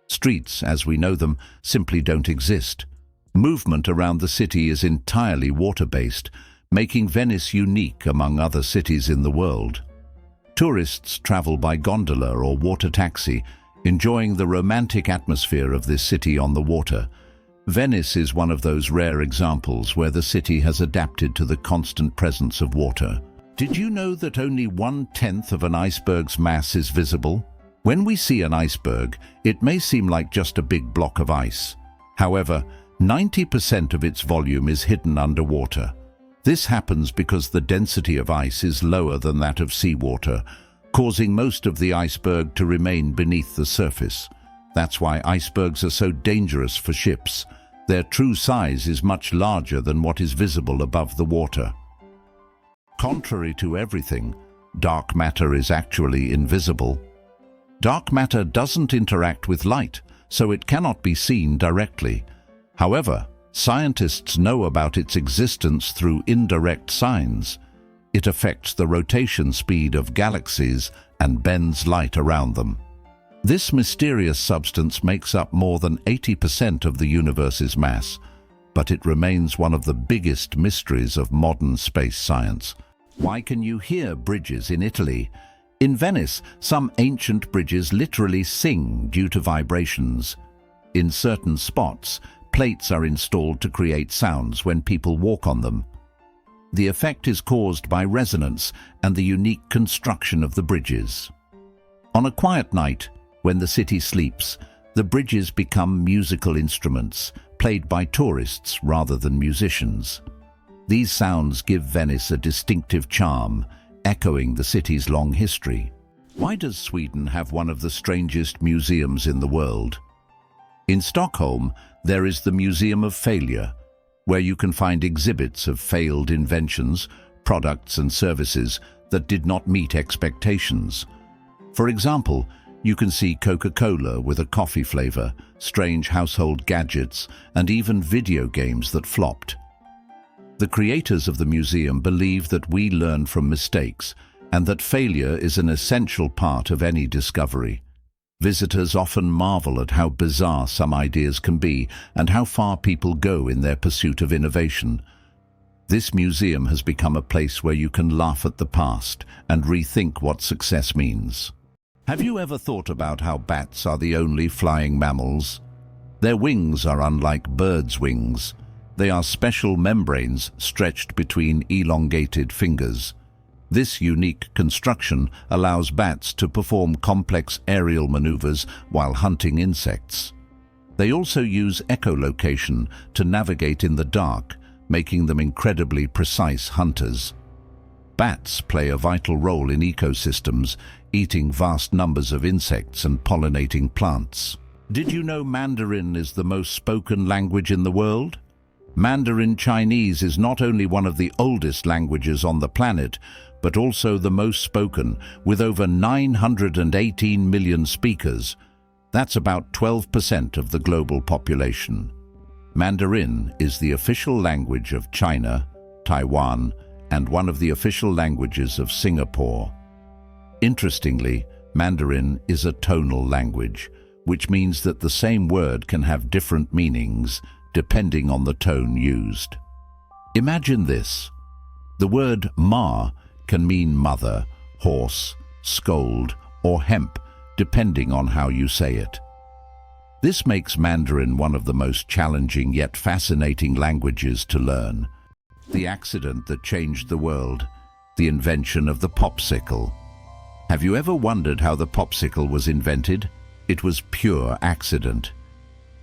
Streets, as we know them, simply don't exist. Movement around the city is entirely water-based, making Venice unique among other cities in the world. Tourists travel by gondola or water taxi, enjoying the romantic atmosphere of this city on the water. Venice is one of those rare examples where the city has adapted to the constant presence of water. Did you know that only 1/10 of an iceberg's mass is visible? When we see an iceberg, it may seem like just a big block of ice. However, 90% of its volume is hidden underwater. This happens because the density of ice is lower than that of seawater, causing most of the iceberg to remain beneath the surface. That's why icebergs are so dangerous for ships. Their true size is much larger than what is visible above the water. Contrary to everything, dark matter is actually invisible. Dark matter doesn't interact with light, so it cannot be seen directly. However, scientists know about its existence through indirect signs. It affects the rotation speed of galaxies and bends light around them. This mysterious substance makes up more than 80% of the universe's mass, but it remains one of the biggest mysteries of modern space science. Why can you hear bridges in Italy? In Venice, some ancient bridges literally sing due to vibrations. In certain spots, plates are installed to create sounds when people walk on them. The effect is caused by resonance and the unique construction of the bridges. On a quiet night, when the city sleeps, the bridges become musical instruments, played by tourists rather than musicians. These sounds give Venice a distinctive charm, echoing the city's long history. Why does Sweden have one of the strangest museums in the world? In Stockholm, there is the Museum of Failure, where you can find exhibits of failed inventions, products and services that did not meet expectations. For example, you can see Coca-Cola with a coffee flavor, strange household gadgets, and even video games that flopped. The creators of the museum believe that we learn from mistakes and that failure is an essential part of any discovery. Visitors often marvel at how bizarre some ideas can be and how far people go in their pursuit of innovation. This museum has become a place where you can laugh at the past and rethink what success means. Have you ever thought about how bats are the only flying mammals? Their wings are unlike birds' wings. They are special membranes stretched between elongated fingers. This unique construction allows bats to perform complex aerial maneuvers while hunting insects. They also use echolocation to navigate in the dark, making them incredibly precise hunters. Bats play a vital role in ecosystems, eating vast numbers of insects and pollinating plants. Did you know Mandarin is the most spoken language in the world? Mandarin Chinese is not only one of the oldest languages on the planet, but also the most spoken, with over 918 million speakers. That's about 12% of the global population. Mandarin is the official language of China, Taiwan, and one of the official languages of Singapore. Interestingly, Mandarin is a tonal language, which means that the same word can have different meanings depending on the tone used. Imagine this. The word ma can mean mother, horse, scold, or hemp, depending on how you say it. This makes Mandarin one of the most challenging yet fascinating languages to learn. The accident that changed the world, the invention of the popsicle. Have you ever wondered how the popsicle was invented? It was pure accident.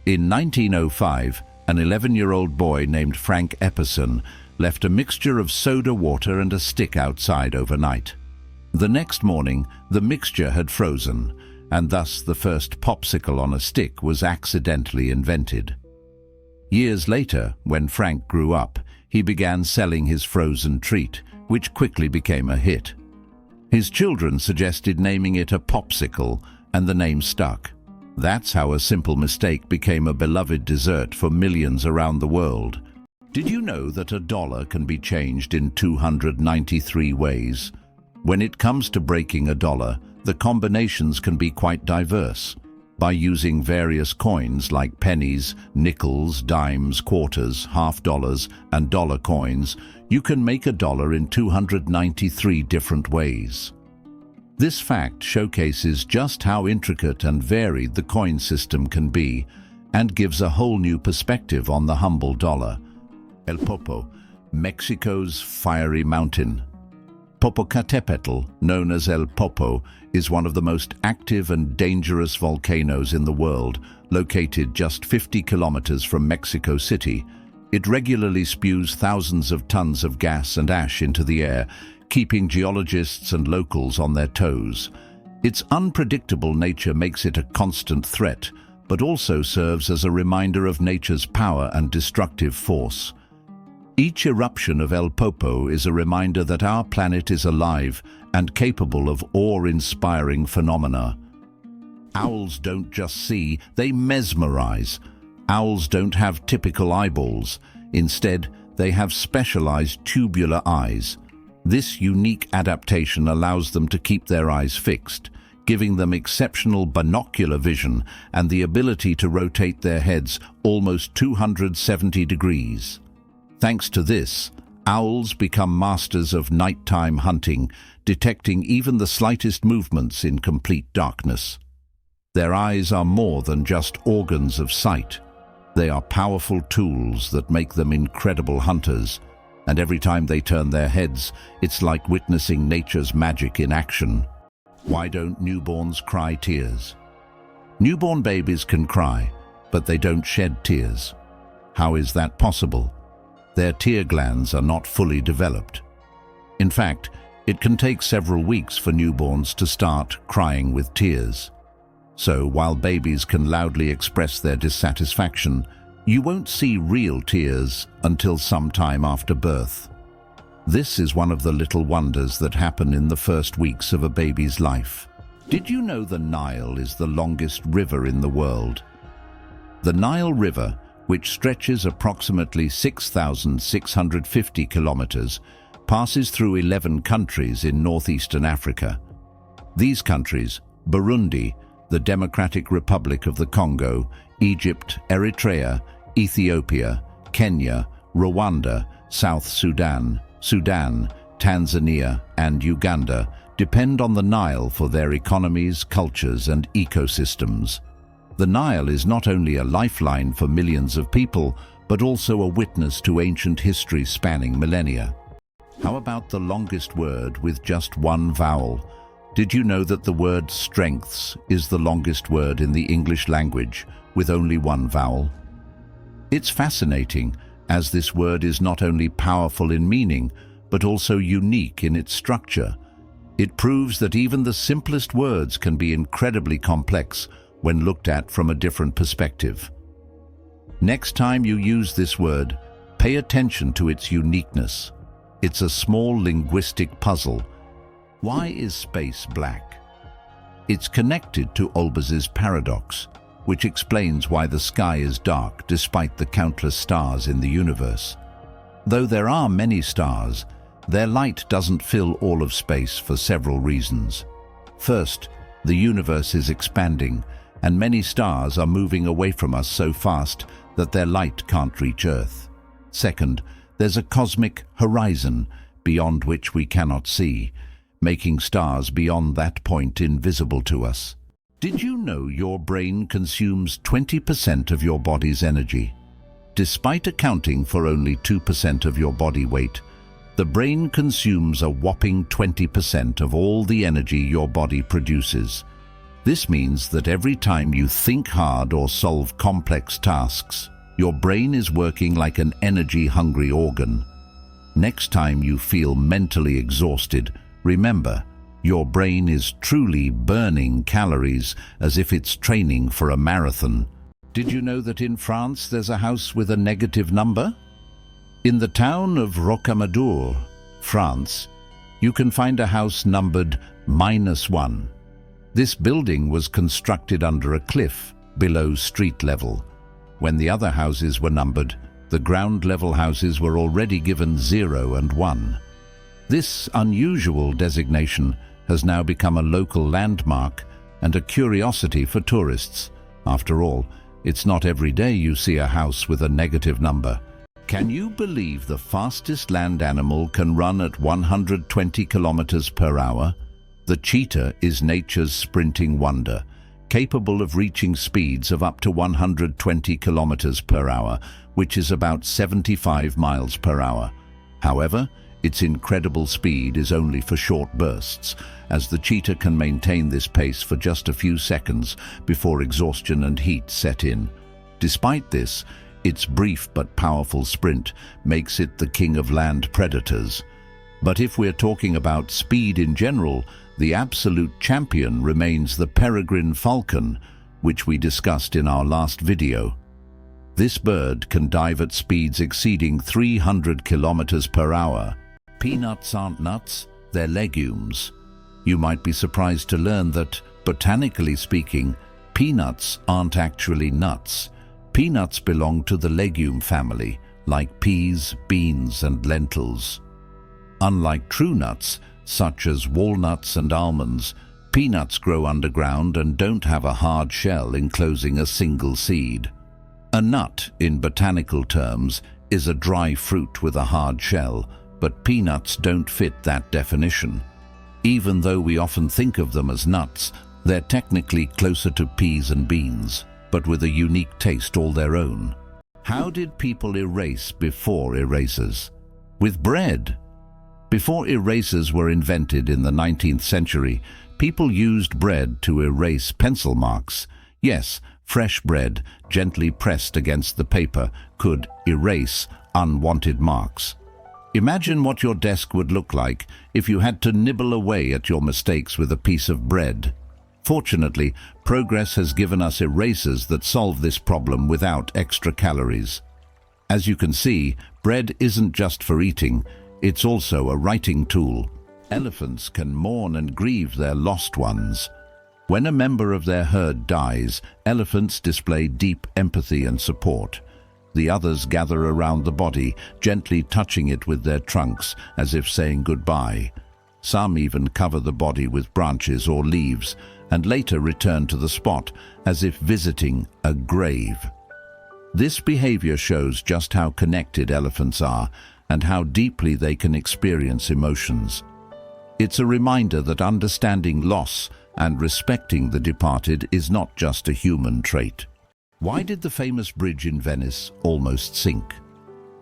In 1905, an 11-year-old boy named Frank Epperson left a mixture of soda water and a stick outside overnight. The next morning, the mixture had frozen, and thus the first popsicle on a stick was accidentally invented. Years later, when Frank grew up, he began selling his frozen treat, which quickly became a hit. His children suggested naming it a popsicle, and the name stuck. That's how a simple mistake became a beloved dessert for millions around the world. Did you know that a dollar can be changed in 293 ways? When it comes to breaking a dollar, the combinations can be quite diverse. By using various coins like pennies, nickels, dimes, quarters, half dollars, and dollar coins, you can make a dollar in 293 different ways. This fact showcases just how intricate and varied the coin system can be, and gives a whole new perspective on the humble dollar. El Popo, Mexico's fiery mountain. Popocatépetl, known as El Popo, is one of the most active and dangerous volcanoes in the world, located just 50 kilometers from Mexico City. It regularly spews thousands of tons of gas and ash into the air, keeping geologists and locals on their toes. Its unpredictable nature makes it a constant threat, but also serves as a reminder of nature's power and destructive force. Each eruption of El Popo is a reminder that our planet is alive and capable of awe-inspiring phenomena. Owls don't just see, they mesmerize. Owls don't have typical eyeballs. Instead, they have specialized tubular eyes. This unique adaptation allows them to keep their eyes fixed, giving them exceptional binocular vision and the ability to rotate their heads almost 270 degrees. Thanks to this, owls become masters of nighttime hunting, detecting even the slightest movements in complete darkness. Their eyes are more than just organs of sight. They are powerful tools that make them incredible hunters, and every time they turn their heads, it's like witnessing nature's magic in action. Why don't newborns cry tears? Newborn babies can cry, but they don't shed tears. How is that possible? Their tear glands are not fully developed. In fact, it can take several weeks for newborns to start crying with tears. So, while babies can loudly express their dissatisfaction, you won't see real tears until some time after birth. This is one of the little wonders that happen in the first weeks of a baby's life. Did you know the Nile is the longest river in the world? The Nile River, which stretches approximately 6,650 kilometers, passes through 11 countries in northeastern Africa. These countries, Burundi, the Democratic Republic of the Congo, Egypt, Eritrea, Ethiopia, Kenya, Rwanda, South Sudan, Tanzania, and Uganda depend on the Nile for their economies, cultures, and ecosystems. The Nile is not only a lifeline for millions of people, but also a witness to ancient history spanning millennia. How about the longest word with just one vowel? Did you know that the word strengths is the longest word in the English language with only one vowel? It's fascinating, as this word is not only powerful in meaning, but also unique in its structure. It proves that even the simplest words can be incredibly complex when looked at from a different perspective. Next time you use this word, pay attention to its uniqueness. It's a small linguistic puzzle. Why is space black? It's connected to Olbers's paradox, which explains why the sky is dark despite the countless stars in the universe. Though there are many stars, their light doesn't fill all of space for several reasons. First, the universe is expanding, and many stars are moving away from us so fast that their light can't reach Earth. Second, there's a cosmic horizon beyond which we cannot see, making stars beyond that point invisible to us. Did you know your brain consumes 20% of your body's energy? Despite accounting for only 2% of your body weight, the brain consumes a whopping 20% of all the energy your body produces. This means that every time you think hard or solve complex tasks, your brain is working like an energy-hungry organ. Next time you feel mentally exhausted, remember, your brain is truly burning calories as if it's training for a marathon. Did you know that in France there's a house with a negative number? In the town of Rocamadour, France, you can find a house numbered -1. This building was constructed under a cliff below street level. When the other houses were numbered, the ground-level houses were already given 0 and 1. This unusual designation has now become a local landmark and a curiosity for tourists. After all, it's not every day you see a house with a negative number. Can you believe the fastest land animal can run at 120 kilometers per hour? The cheetah is nature's sprinting wonder, capable of reaching speeds of up to 120 kilometers per hour, which is about 75 miles per hour. However, its incredible speed is only for short bursts, as the cheetah can maintain this pace for just a few seconds before exhaustion and heat set in. Despite this, its brief but powerful sprint makes it the king of land predators. But if we're talking about speed in general, the absolute champion remains the peregrine falcon, which we discussed in our last video. This bird can dive at speeds exceeding 300 kilometers per hour. Peanuts aren't nuts, they're legumes. You might be surprised to learn that, botanically speaking, peanuts aren't actually nuts. Peanuts belong to the legume family, like peas, beans, and lentils. Unlike true nuts, such as walnuts and almonds, peanuts grow underground and don't have a hard shell enclosing a single seed. A nut, in botanical terms, is a dry fruit with a hard shell, but peanuts don't fit that definition. Even though we often think of them as nuts, they're technically closer to peas and beans, but with a unique taste all their own. How did people erase before erasers? With bread. Before erasers were invented in the 19th century, people used bread to erase pencil marks. Yes, fresh bread, gently pressed against the paper, could erase unwanted marks. Imagine what your desk would look like if you had to nibble away at your mistakes with a piece of bread. Fortunately, progress has given us erasers that solve this problem without extra calories. As you can see, bread isn't just for eating, it's also a writing tool. Elephants can mourn and grieve their lost ones. When a member of their herd dies, elephants display deep empathy and support. The others gather around the body, gently touching it with their trunks, as if saying goodbye. Some even cover the body with branches or leaves and later return to the spot as if visiting a grave. This behavior shows just how connected elephants are and how deeply they can experience emotions. It's a reminder that understanding loss and respecting the departed is not just a human trait. Why did the famous bridge in Venice almost sink?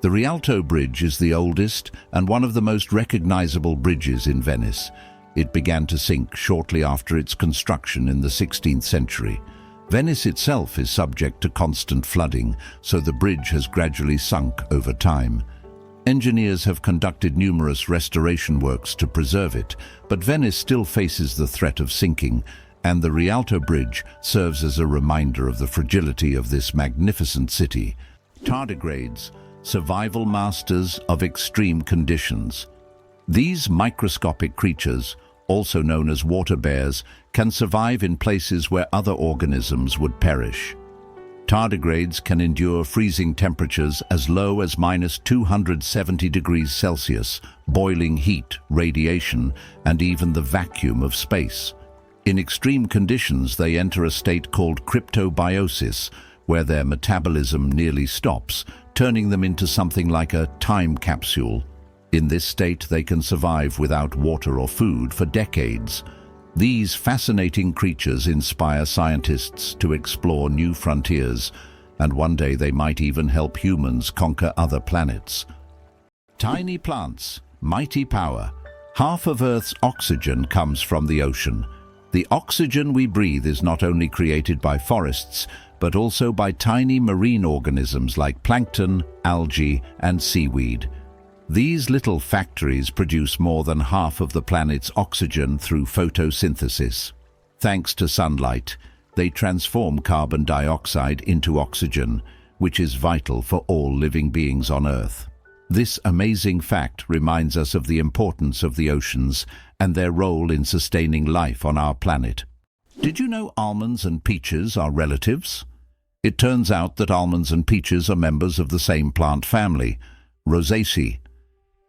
The Rialto Bridge is the oldest and one of the most recognizable bridges in Venice. It began to sink shortly after its construction in the 16th century. Venice itself is subject to constant flooding, so the bridge has gradually sunk over time. Engineers have conducted numerous restoration works to preserve it, but Venice still faces the threat of sinking, and the Rialto Bridge serves as a reminder of the fragility of this magnificent city. Tardigrades, survival masters of extreme conditions. These microscopic creatures, also known as water bears, can survive in places where other organisms would perish. Tardigrades can endure freezing temperatures as low as -270 degrees Celsius, boiling heat, radiation, and even the vacuum of space. In extreme conditions, they enter a state called cryptobiosis, where their metabolism nearly stops, turning them into something like a time capsule. In this state, they can survive without water or food for decades. These fascinating creatures inspire scientists to explore new frontiers, and one day they might even help humans conquer other planets. Tiny plants, mighty power. Half of Earth's oxygen comes from the ocean. The oxygen we breathe is not only created by forests, but also by tiny marine organisms like plankton, algae, and seaweed. These little factories produce more than half of the planet's oxygen through photosynthesis. Thanks to sunlight, they transform carbon dioxide into oxygen, which is vital for all living beings on Earth. This amazing fact reminds us of the importance of the oceans and their role in sustaining life on our planet. Did you know almonds and peaches are relatives? It turns out that almonds and peaches are members of the same plant family, Rosaceae.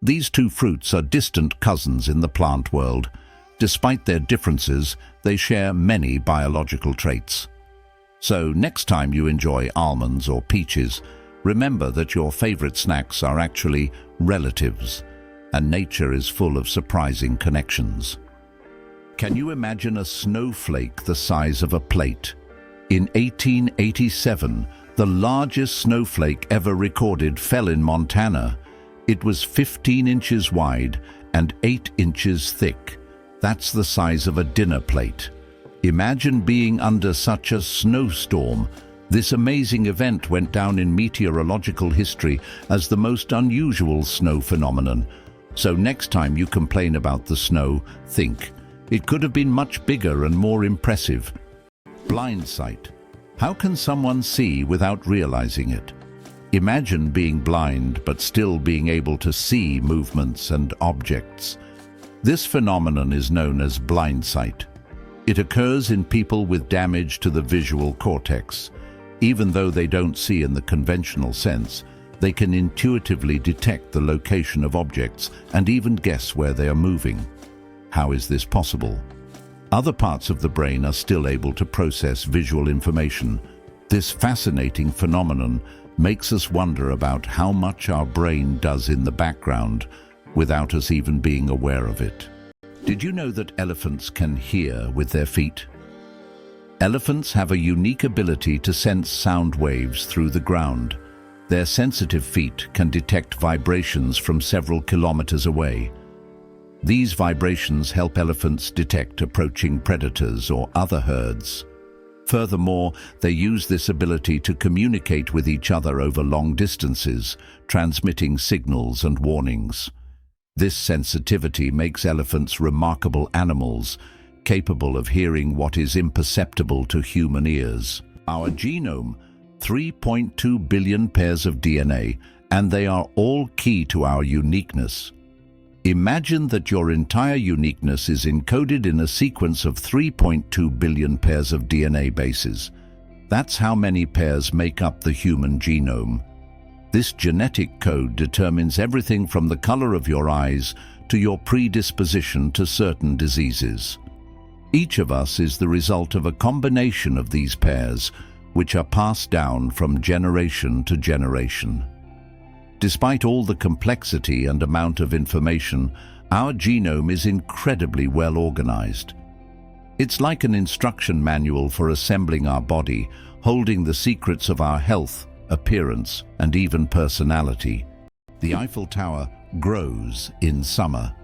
These two fruits are distant cousins in the plant world. Despite their differences, they share many biological traits. So next time you enjoy almonds or peaches, remember that your favorite snacks are actually relatives, and nature is full of surprising connections. Can you imagine a snowflake the size of a plate? In 1887, the largest snowflake ever recorded fell in Montana. It was 15 inches wide and 8 inches thick. That's the size of a dinner plate. Imagine being under such a snowstorm. This amazing event went down in meteorological history as the most unusual snow phenomenon. So next time you complain about the snow, think, it could have been much bigger and more impressive. Blindsight. How can someone see without realizing it? Imagine being blind but still being able to see movements and objects. This phenomenon is known as blindsight. It occurs in people with damage to the visual cortex. Even though they don't see in the conventional sense, they can intuitively detect the location of objects and even guess where they are moving. How is this possible? Other parts of the brain are still able to process visual information. This fascinating phenomenon makes us wonder about how much our brain does in the background without us even being aware of it. Did you know that elephants can hear with their feet? Elephants have a unique ability to sense sound waves through the ground. Their sensitive feet can detect vibrations from several kilometers away. These vibrations help elephants detect approaching predators or other herds. Furthermore, they use this ability to communicate with each other over long distances, transmitting signals and warnings. This sensitivity makes elephants remarkable animals, capable of hearing what is imperceptible to human ears. Our genome, 3.2 billion pairs of DNA, and they are all key to our uniqueness. Imagine that your entire uniqueness is encoded in a sequence of 3.2 billion pairs of DNA bases. That's how many pairs make up the human genome. This genetic code determines everything from the color of your eyes to your predisposition to certain diseases. Each of us is the result of a combination of these pairs, which are passed down from generation to generation. Despite all the complexity and amount of information, our genome is incredibly well organized. It's like an instruction manual for assembling our body, holding the secrets of our health, appearance, and even personality. The Eiffel Tower grows in summer.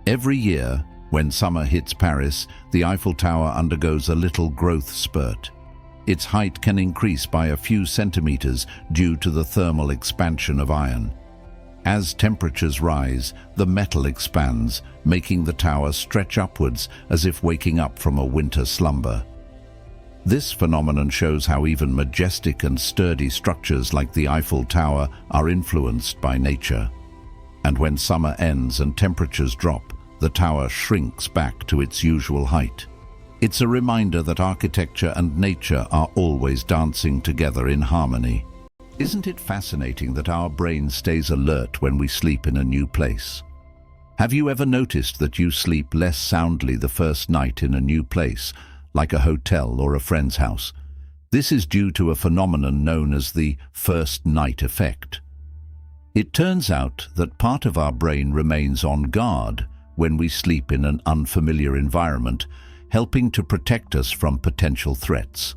Every year, when summer hits Paris, the Eiffel Tower undergoes a little growth spurt. Its height can increase by a few centimeters due to the thermal expansion of iron. As temperatures rise, the metal expands, making the tower stretch upwards as if waking up from a winter slumber. This phenomenon shows how even majestic and sturdy structures like the Eiffel Tower are influenced by nature. And when summer ends and temperatures drop, the tower shrinks back to its usual height. It's a reminder that architecture and nature are always dancing together in harmony. Isn't it fascinating that our brain stays alert when we sleep in a new place? Have you ever noticed that you sleep less soundly the first night in a new place, like a hotel or a friend's house? This is due to a phenomenon known as the first night effect. It turns out that part of our brain remains on guard when we sleep in an unfamiliar environment, helping to protect us from potential threats.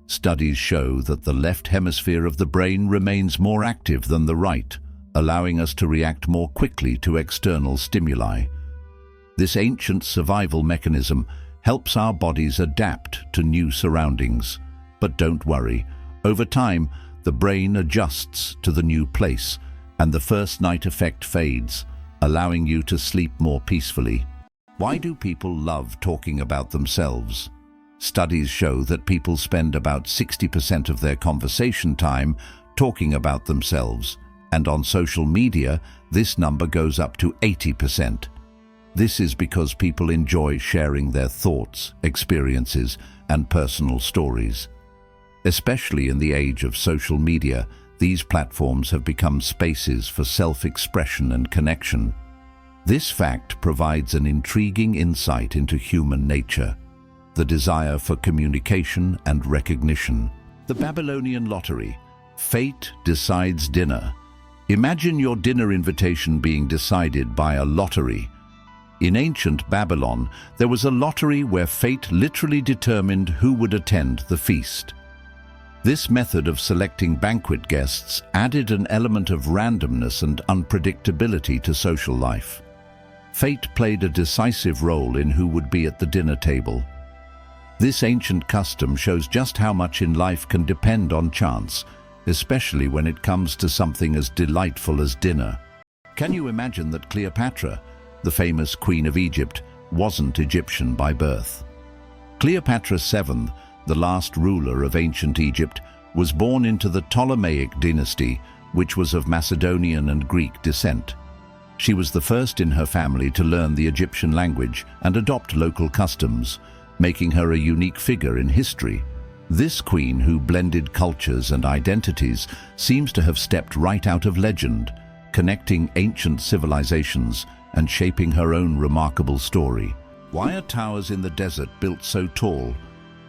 Studies show that the left hemisphere of the brain remains more active than the right, allowing us to react more quickly to external stimuli. This ancient survival mechanism helps our bodies adapt to new surroundings. But don't worry, over time, the brain adjusts to the new place, and the first night effect fades, allowing you to sleep more peacefully. Why do people love talking about themselves? Studies show that people spend about 60% of their conversation time talking about themselves, and on social media, this number goes up to 80%. This is because people enjoy sharing their thoughts, experiences, and personal stories. Especially in the age of social media, these platforms have become spaces for self-expression and connection. This fact provides an intriguing insight into human nature, the desire for communication and recognition. The Babylonian lottery. Fate decides dinner. Imagine your dinner invitation being decided by a lottery. In ancient Babylon, there was a lottery where fate literally determined who would attend the feast. This method of selecting banquet guests added an element of randomness and unpredictability to social life. Fate played a decisive role in who would be at the dinner table. This ancient custom shows just how much in life can depend on chance, especially when it comes to something as delightful as dinner. Can you imagine that Cleopatra, the famous Queen of Egypt, wasn't Egyptian by birth? Cleopatra VII, the last ruler of ancient Egypt, was born into the Ptolemaic dynasty, which was of Macedonian and Greek descent. She was the first in her family to learn the Egyptian language and adopt local customs, making her a unique figure in history. This queen, who blended cultures and identities, seems to have stepped right out of legend, connecting ancient civilizations and shaping her own remarkable story. Why are towers in the desert built so tall?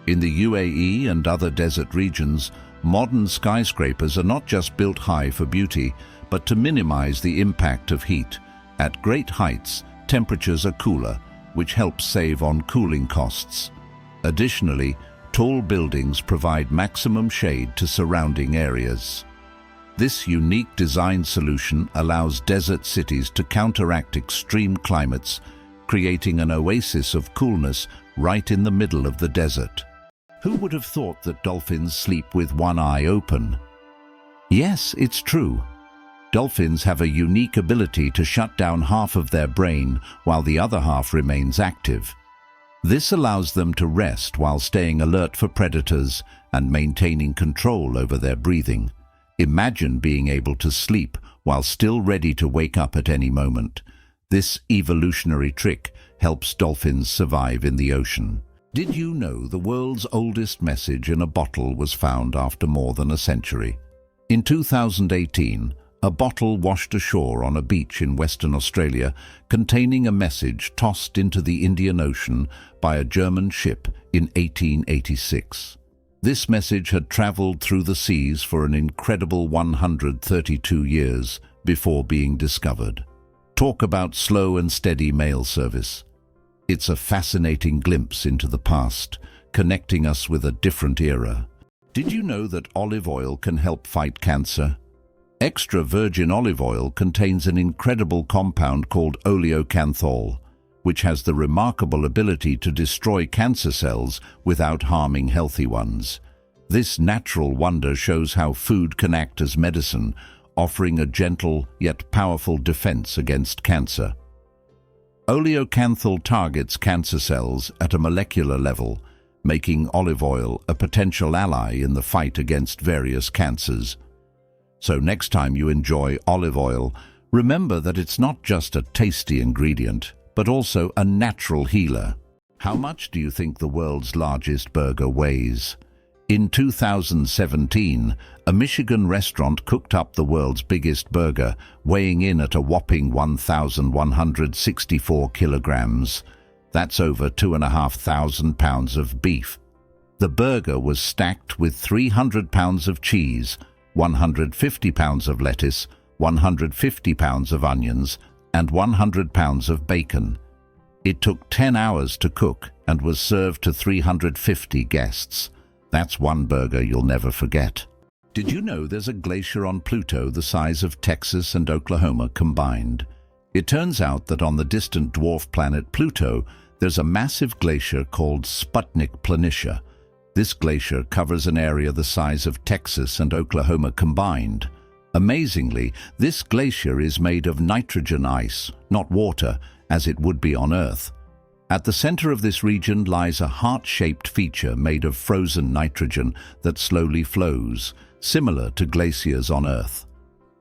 In the UAE and other desert regions, modern skyscrapers are not just built high for beauty, but to minimize the impact of heat. At great heights, temperatures are cooler, which helps save on cooling costs. Additionally, tall buildings provide maximum shade to surrounding areas. This unique design solution allows desert cities to counteract extreme climates, creating an oasis of coolness right in the middle of the desert. Who would have thought that dolphins sleep with one eye open? Yes, it's true. Dolphins have a unique ability to shut down half of their brain while the other half remains active. This allows them to rest while staying alert for predators and maintaining control over their breathing. Imagine being able to sleep while still ready to wake up at any moment. This evolutionary trick helps dolphins survive in the ocean. Did you know the world's oldest message in a bottle was found after more than a century? In 2018, A bottle washed ashore on a beach in Western Australia containing a message tossed into the Indian Ocean by a German ship in 1886. This message had travelled through the seas for an incredible 132 years before being discovered. Talk about slow and steady mail service. It's a fascinating glimpse into the past, connecting us with a different era. Did you know that olive oil can help fight cancer? Extra virgin olive oil contains an incredible compound called oleocanthal, which has the remarkable ability to destroy cancer cells without harming healthy ones. This natural wonder shows how food can act as medicine, offering a gentle yet powerful defense against cancer. Oleocanthal targets cancer cells at a molecular level, making olive oil a potential ally in the fight against various cancers. So next time you enjoy olive oil, remember that it's not just a tasty ingredient, but also a natural healer. How much do you think the world's largest burger weighs? In 2017, a Michigan restaurant cooked up the world's biggest burger, weighing in at a whopping 1,164 kilograms. That's over 2,500 pounds of beef. The burger was stacked with 300 pounds of cheese, 150 pounds of lettuce, 150 pounds of onions, and 100 pounds of bacon. It took 10 hours to cook and was served to 350 guests. That's one burger you'll never forget. Did you know there's a glacier on Pluto the size of Texas and Oklahoma combined? It turns out that on the distant dwarf planet Pluto, there's a massive glacier called Sputnik Planitia. This glacier covers an area the size of Texas and Oklahoma combined. Amazingly, this glacier is made of nitrogen ice, not water, as it would be on Earth. At the center of this region lies a heart-shaped feature made of frozen nitrogen that slowly flows, similar to glaciers on Earth.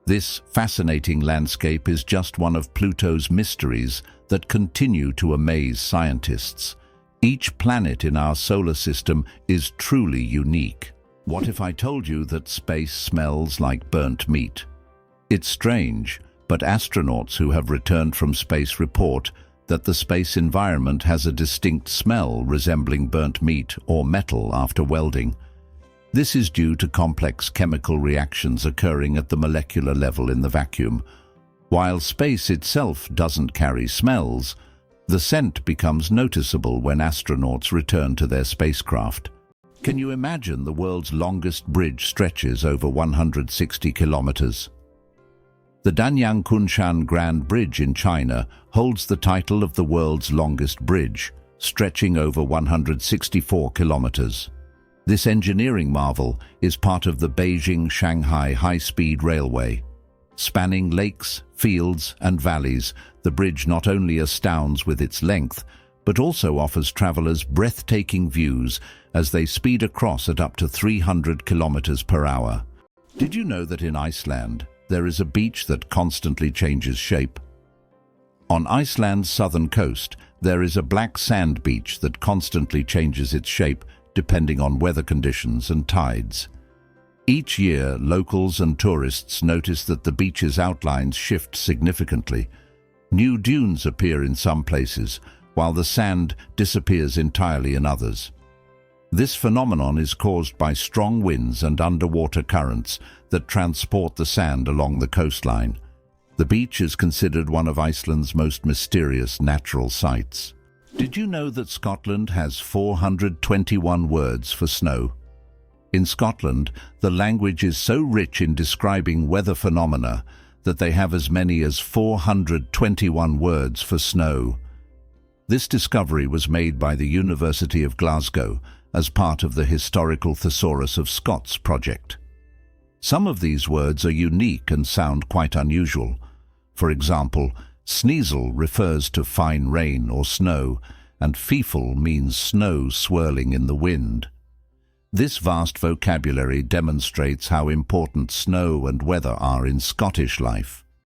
This fascinating landscape is just one of Pluto's mysteries that continue to amaze scientists. Each planet in our solar system is truly unique. What if I told you that space smells like burnt meat? It's strange, but astronauts who have returned from space report that the space environment has a distinct smell resembling burnt meat or metal after welding. This is due to complex chemical reactions occurring at the molecular level in the vacuum. While space itself doesn't carry smells, the scent becomes noticeable when astronauts return to their spacecraft. Can you imagine the world's longest bridge stretches over 160 kilometers? The Danyang Kunshan Grand Bridge in China holds the title of the world's longest bridge, stretching over 164 kilometers. This engineering marvel is part of the Beijing-Shanghai high-speed railway. Spanning lakes, fields, and valleys, the bridge not only astounds with its length, but also offers travelers breathtaking views as they speed across at up to 300 kilometers per hour. Did you know that in Iceland, there is a beach that constantly changes shape? On Iceland's southern coast, there is a black sand beach that constantly changes its shape depending on weather conditions and tides. Each year, locals and tourists notice that the beach's outlines shift significantly. New dunes appear in some places, while the sand disappears entirely in others. This phenomenon is caused by strong winds and underwater currents that transport the sand along the coastline. The beach is considered one of Iceland's most mysterious natural sights. Did you know that Scotland has 421 words for snow? In Scotland, the language is so rich in describing weather phenomena that they have as many as 421 words for snow. This discovery was made by the University of Glasgow as part of the Historical Thesaurus of Scots project. Some of these words are unique and sound quite unusual. For example, sneasel refers to fine rain or snow, and feefle means snow swirling in the wind. This vast vocabulary demonstrates how important snow and weather are in Scottish life.